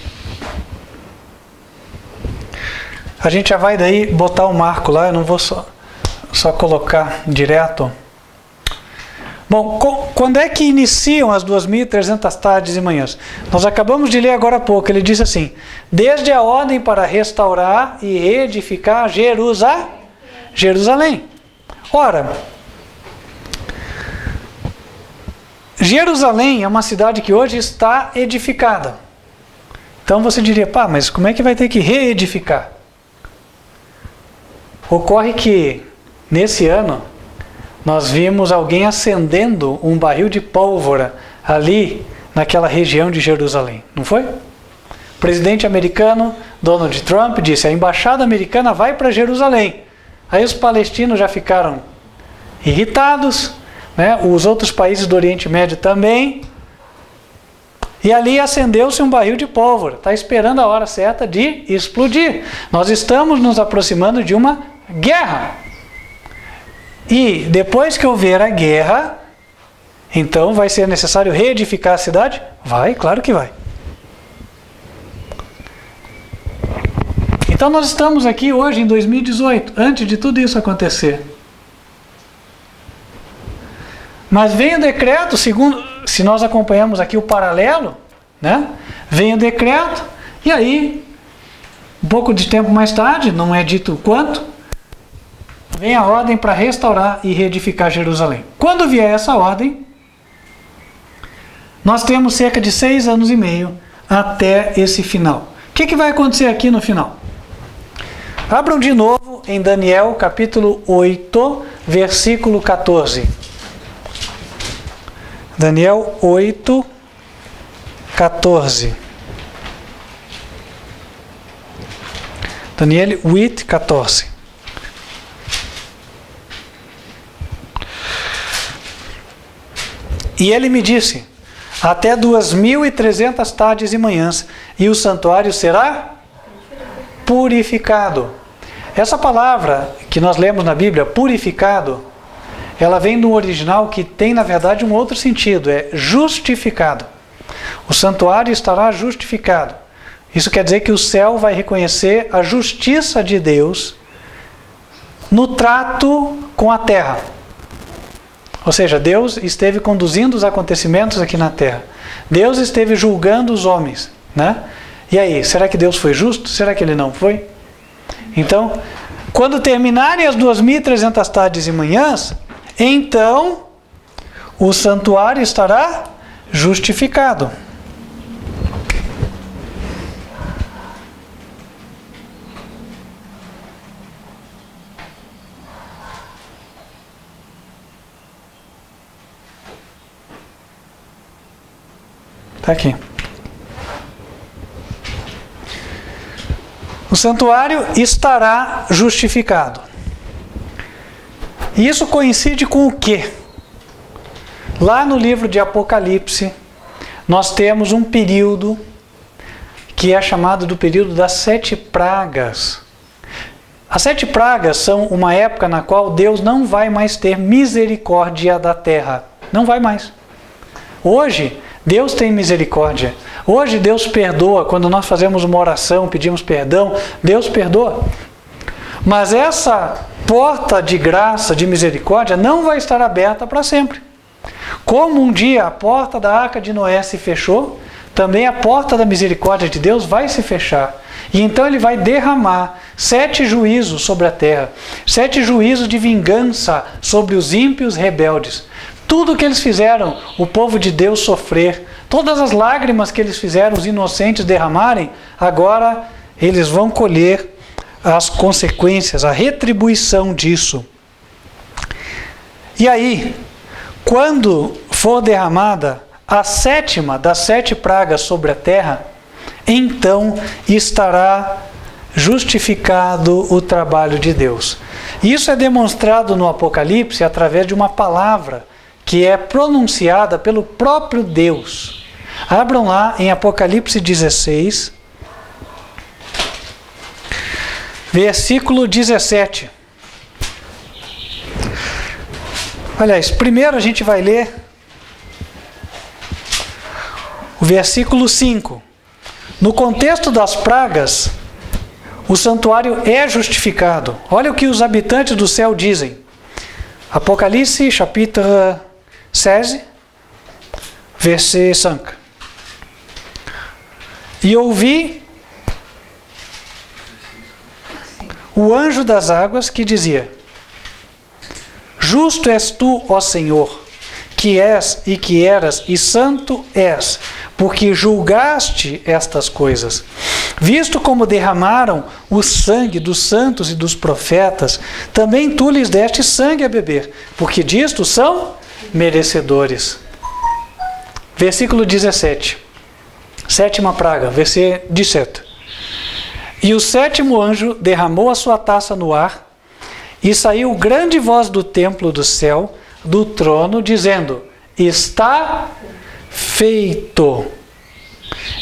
a gente já vai daí botar o marco lá, eu não vou só colocar direto. Bom, quando é que iniciam as 2.300 tardes e manhãs? Nós acabamos de ler agora há pouco, ele diz assim: desde a ordem para restaurar e reedificar Jerusalém. Ora, Jerusalém é uma cidade que hoje está edificada. Então você diria, mas como é que vai ter que reedificar? Ocorre que, nesse ano, nós vimos alguém acendendo um barril de pólvora ali naquela região de Jerusalém, não foi? O presidente americano, Donald Trump, disse: a embaixada americana vai para Jerusalém. Aí os palestinos já ficaram irritados, né? Os outros países do Oriente Médio também. E ali acendeu-se um barril de pólvora. Está esperando a hora certa de explodir. Nós estamos nos aproximando de uma guerra. E depois que houver a guerra, então vai ser necessário reedificar a cidade? Vai, claro que vai. Então nós estamos aqui hoje em 2018, antes de tudo isso acontecer. Mas vem o decreto, segundo, se nós acompanhamos aqui o paralelo, né? Vem o decreto, e aí, um pouco de tempo mais tarde, não é dito quanto, vem a ordem para restaurar e reedificar Jerusalém. Quando vier essa ordem, nós temos cerca de 6 anos e meio até esse final. O que vai acontecer aqui no final? Abram de novo em Daniel capítulo 8, versículo 14. Daniel 8, 14. Daniel 8, 14. E ele me disse: até 2.300 tardes e manhãs, e o santuário será purificado. Essa palavra que nós lemos na Bíblia, purificado, ela vem do original que tem, na verdade, um outro sentido, é justificado. O santuário estará justificado. Isso quer dizer que o céu vai reconhecer a justiça de Deus no trato com a terra. Ou seja, Deus esteve conduzindo os acontecimentos aqui na terra. Deus esteve julgando os homens, né? E aí, será que Deus foi justo? Será que ele não foi? Então, quando terminarem as 2.300 tardes e manhãs, então o santuário estará justificado. Está aqui. O santuário estará justificado. E isso coincide com o quê? Lá no livro de Apocalipse, nós temos um período que é chamado do período das 7 pragas. As 7 pragas são uma época na qual Deus não vai mais ter misericórdia da terra. Não vai mais. Hoje, Deus tem misericórdia. Hoje Deus perdoa. Quando nós fazemos uma oração, pedimos perdão, Deus perdoa. Mas essa porta de graça, de misericórdia, não vai estar aberta para sempre. Como um dia a porta da Arca de Noé se fechou, também a porta da misericórdia de Deus vai se fechar. E então ele vai derramar 7 juízos sobre a terra. 7 juízos de vingança sobre os ímpios rebeldes. Tudo que eles fizeram, o povo de Deus sofrer, todas as lágrimas que eles fizeram, os inocentes derramarem, agora eles vão colher as consequências, a retribuição disso. E aí, quando for derramada a 7ª das 7 pragas sobre a terra, então estará justificado o trabalho de Deus. Isso é demonstrado no Apocalipse através de uma palavra que é pronunciada pelo próprio Deus. Abram lá em Apocalipse 16, versículo 17. Aliás, primeiro a gente vai ler o versículo 5. No contexto das pragas, o santuário é justificado. Olha o que os habitantes do céu dizem. Apocalipse, chapitre 16, verset 5. E ouvi o anjo das águas que dizia: Justo és tu, ó Senhor, que és e que eras, e santo és, porque julgaste estas coisas. Visto como derramaram o sangue dos santos e dos profetas, também tu lhes deste sangue a beber, porque disto são merecedores. Versículo 17. Sétima praga, versículo 17. E o sétimo anjo derramou a sua taça no ar, e saiu grande voz do templo do céu, do trono, dizendo: Está feito.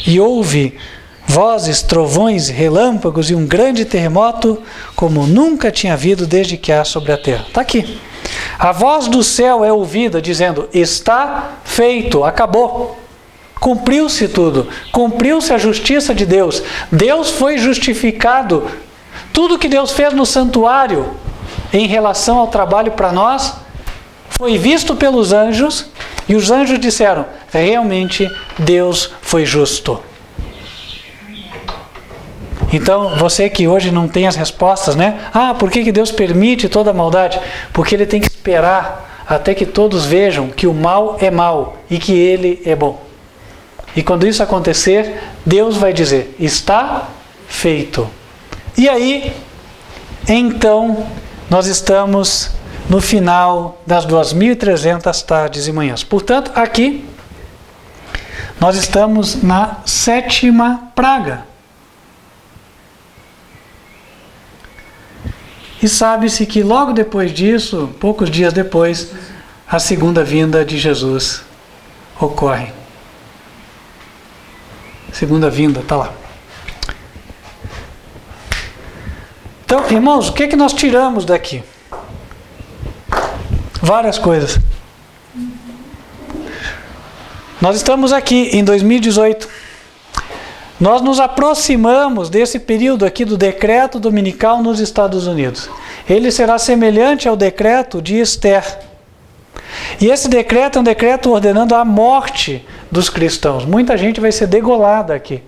E houve vozes, trovões, relâmpagos e um grande terremoto, como nunca tinha havido desde que há sobre a terra. Está aqui. A voz do céu é ouvida, dizendo: Está feito, acabou. Cumpriu-se tudo. Cumpriu-se a justiça de Deus. Deus foi justificado. Tudo que Deus fez no santuário, em relação ao trabalho para nós, foi visto pelos anjos, e os anjos disseram: realmente Deus foi justo. Então, você que hoje não tem as respostas, né? Por que Deus permite toda a maldade? Porque Ele tem que esperar até que todos vejam que o mal é mal e que Ele é bom. E quando isso acontecer, Deus vai dizer: está feito. E aí, então, nós estamos no final das 2.300 tardes e manhãs. Portanto, aqui, nós estamos na sétima praga. E sabe-se que logo depois disso, poucos dias depois, a segunda vinda de Jesus ocorre. Segunda vinda, está lá. Então, irmãos, o que é que nós tiramos daqui? Várias coisas. Nós estamos aqui em 2018. Nós nos aproximamos desse período aqui do decreto dominical nos Estados Unidos. Ele será semelhante ao decreto de Esther. E esse decreto é um decreto ordenando a morte dos cristãos. Muita gente vai ser degolada aqui.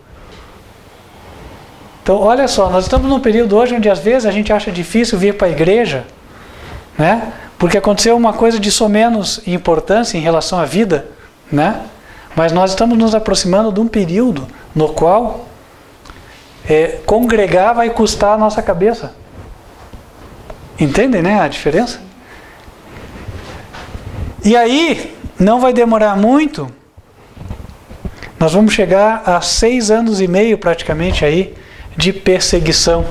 Então, olha só, nós estamos num período hoje onde às vezes a gente acha difícil vir para a igreja, né? Porque aconteceu uma coisa de somenos importância em relação à vida, né? Mas nós estamos nos aproximando de um período no qual congregar vai custar a nossa cabeça. Entendem, né, a diferença? E aí, não vai demorar muito, nós vamos chegar a 6 anos e meio praticamente aí de perseguição.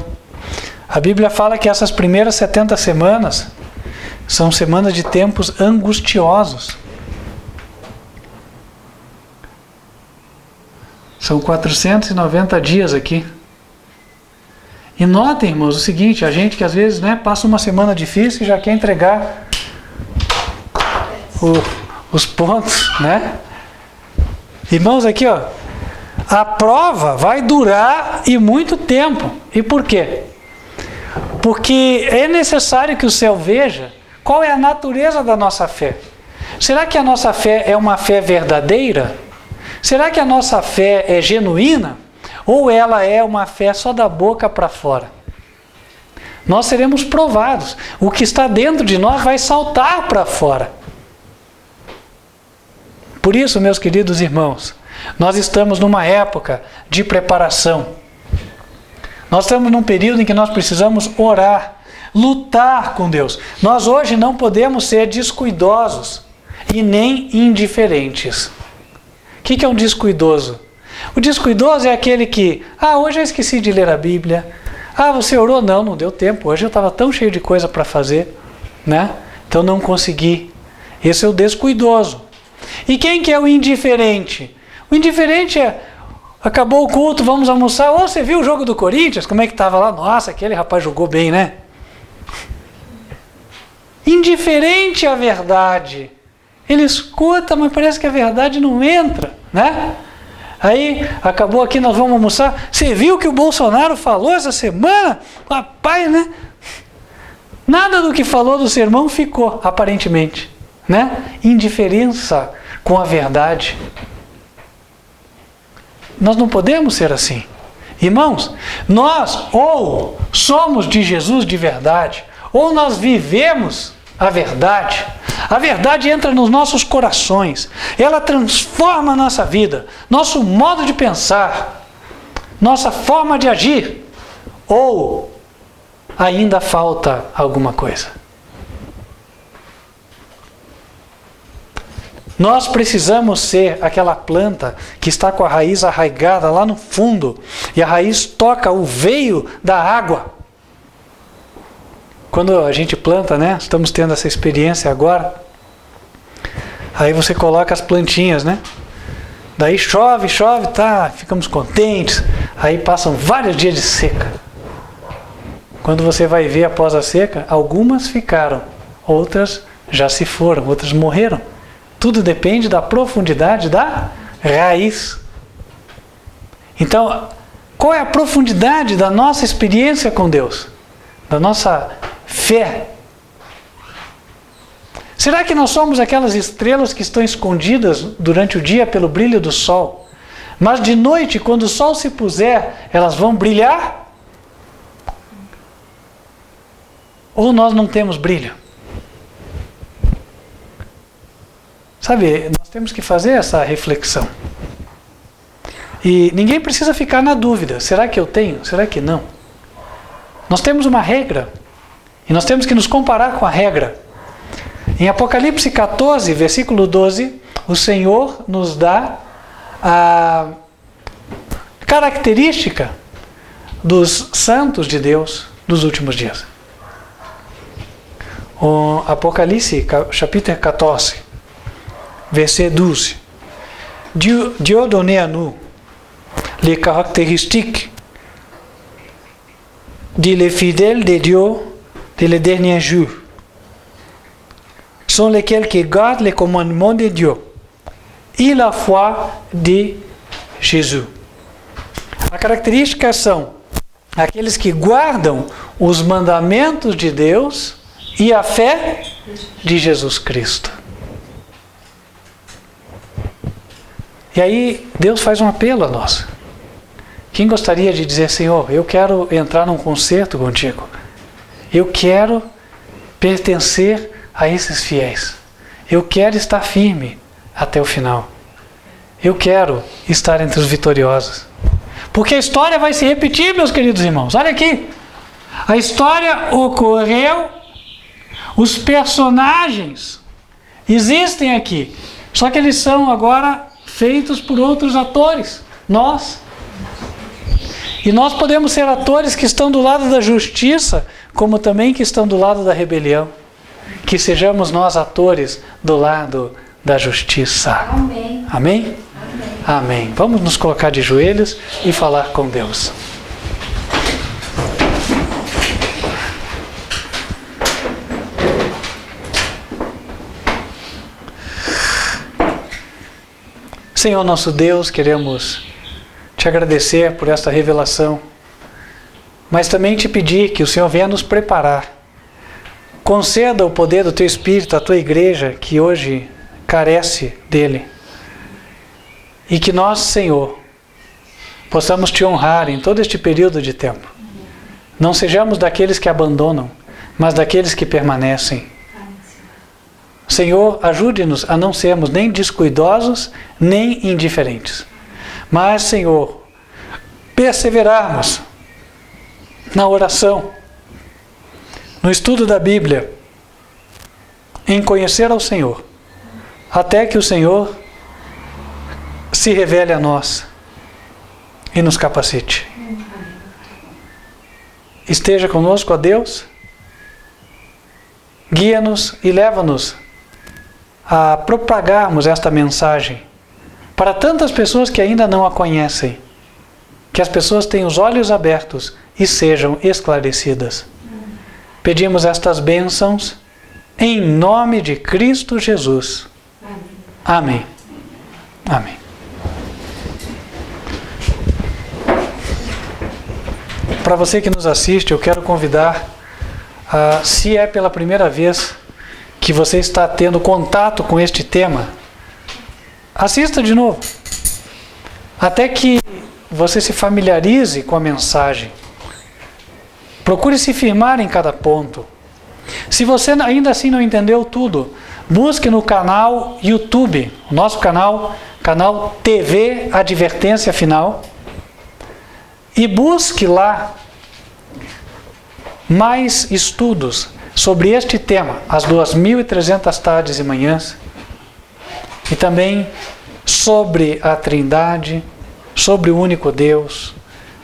A Bíblia fala que essas primeiras 70 semanas são semanas de tempos angustiosos. São 490 dias aqui. E notem, irmãos, o seguinte: a gente que às vezes, né, passa uma semana difícil e já quer entregar os pontos, né? Irmãos, aqui, ó, a prova vai durar e muito tempo. E por quê? Porque é necessário que o céu veja qual é a natureza da nossa fé. Será que a nossa fé é uma fé verdadeira? Será que a nossa fé é genuína? Ou ela é uma fé só da boca para fora? Nós seremos provados. O que está dentro de nós vai saltar para fora. Por isso, meus queridos irmãos, nós estamos numa época de preparação. Nós estamos num período em que nós precisamos orar, lutar com Deus. Nós hoje não podemos ser descuidosos e nem indiferentes. O que é um descuidoso? O descuidoso é aquele que, hoje eu esqueci de ler a Bíblia. Você orou? Não deu tempo. Hoje eu estava tão cheio de coisa para fazer, né? Então não consegui. Esse é o descuidoso. E quem que é o indiferente? O indiferente é, acabou o culto, vamos almoçar. Ô, você viu o jogo do Corinthians? Como é que estava lá? Nossa, aquele rapaz jogou bem, né? Indiferente à verdade. Ele escuta, mas parece que a verdade não entra, né? Aí, acabou aqui, nós vamos almoçar. Você viu o que o Bolsonaro falou essa semana? Rapaz, né? Nada do que falou do sermão ficou, aparentemente, né? Indiferença com a verdade. Nós não podemos ser assim. Irmãos, nós ou somos de Jesus de verdade, ou nós vivemos a verdade. A verdade entra nos nossos corações. Ela transforma a nossa vida, nosso modo de pensar, nossa forma de agir. Ou ainda falta alguma coisa. Nós precisamos ser aquela planta que está com a raiz arraigada lá no fundo e a raiz toca o veio da água. Quando a gente planta, né? Estamos tendo essa experiência agora. Aí você coloca as plantinhas, né? Daí chove, tá, ficamos contentes. Aí passam vários dias de seca. Quando você vai ver após a seca, algumas ficaram, outras já se foram, outras morreram. Tudo depende da profundidade da raiz. Então, qual é a profundidade da nossa experiência com Deus? Da nossa fé? Será que nós somos aquelas estrelas que estão escondidas durante o dia pelo brilho do sol, mas de noite, quando o sol se puser, elas vão brilhar? Ou nós não temos brilho? Sabe, nós temos que fazer essa reflexão. E ninguém precisa ficar na dúvida. Será que eu tenho? Será que não? Nós temos uma regra. E nós temos que nos comparar com a regra. Em Apocalipse 14, versículo 12, o Senhor nos dá a característica dos santos de Deus dos últimos dias. O Apocalipse, chapitre 14, verset 12. Dieu donnait à nous les caractéristiques les fidèles de Dieu de le dernier jour, sont lesquels qui gardent les commandements de Dieu e la foi de Jesus. A característica são aqueles que guardam os mandamentos de Deus e a fé de Jesus Cristo. E aí Deus faz um apelo a nós. Quem gostaria de dizer, Senhor, eu quero entrar num concerto contigo. Eu quero pertencer a esses fiéis. Eu quero estar firme até o final. Eu quero estar entre os vitoriosos. Porque a história vai se repetir, meus queridos irmãos. Olha aqui. A história ocorreu, os personagens existem aqui. Só que eles são agora feitos por outros atores. Nós. E nós podemos ser atores que estão do lado da justiça, como também que estão do lado da rebelião. Que sejamos nós atores do lado da justiça. Amém. Amém? Amém. Vamos nos colocar de joelhos e falar com Deus. Senhor nosso Deus, queremos te agradecer por esta revelação, mas também te pedir que o Senhor venha nos preparar. Conceda o poder do Teu Espírito à Tua igreja, que hoje carece dele. E que nós, Senhor, possamos Te honrar em todo este período de tempo. Não sejamos daqueles que abandonam, mas daqueles que permanecem. Senhor, ajude-nos a não sermos nem descuidosos, nem indiferentes. Mas, Senhor, perseverarmos na oração, no estudo da Bíblia, em conhecer ao Senhor, até que o Senhor se revele a nós e nos capacite. Esteja conosco, ó Deus, guia-nos e leva-nos a propagarmos esta mensagem para tantas pessoas que ainda não a conhecem. Que as pessoas tenham os olhos abertos e sejam esclarecidas. Pedimos estas bênçãos em nome de Cristo Jesus. Amém. Amém. Para você que nos assiste, eu quero convidar, se é pela primeira vez que você está tendo contato com este tema, assista de novo, até que você se familiarize com a mensagem. Procure se firmar em cada ponto. Se você ainda assim não entendeu tudo, busque no canal YouTube, o nosso canal TV Advertência Final, e busque lá mais estudos sobre este tema, as 2.300 tardes e manhãs, e também sobre a Trindade, sobre o único Deus,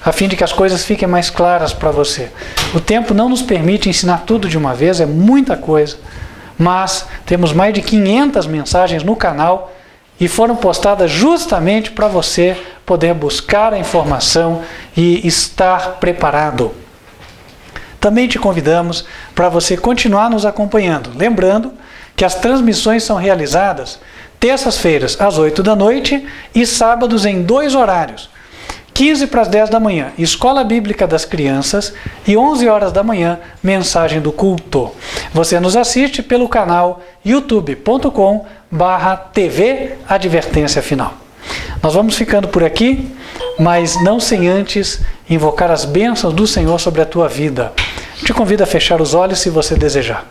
a fim de que as coisas fiquem mais claras para você. O tempo não nos permite ensinar tudo de uma vez, é muita coisa, mas temos mais de 500 mensagens no canal e foram postadas justamente para você poder buscar a informação e estar preparado. Também te convidamos para você continuar nos acompanhando, lembrando que as transmissões são realizadas terças-feiras às 8 da noite e sábados em 2 horários. 15 para as 10 da manhã, Escola Bíblica das Crianças, e 11 horas da manhã, Mensagem do Culto. Você nos assiste pelo canal youtube.com/TV Advertência Final. Nós vamos ficando por aqui, mas não sem antes invocar as bênçãos do Senhor sobre a tua vida. Te convido a fechar os olhos se você desejar.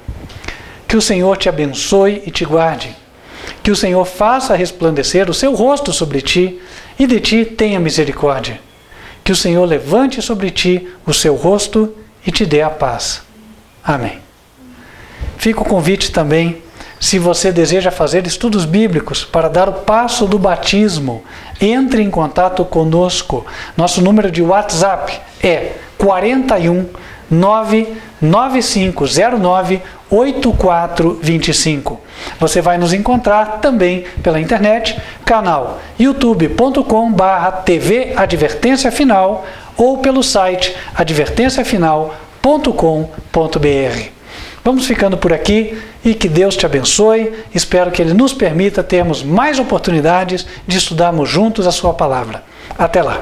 Que o Senhor te abençoe e te guarde. Que o Senhor faça resplandecer o seu rosto sobre ti e de ti tenha misericórdia. Que o Senhor levante sobre ti o seu rosto e te dê a paz. Amém. Fica o convite também, se você deseja fazer estudos bíblicos para dar o passo do batismo, entre em contato conosco. Nosso número de WhatsApp é 41 99509 8425. Você vai nos encontrar também pela internet, canal youtube.com/TV Advertência Final ou pelo site advertenciafinal.com.br. Vamos ficando por aqui e que Deus te abençoe. Espero que Ele nos permita termos mais oportunidades de estudarmos juntos a sua palavra. Até lá!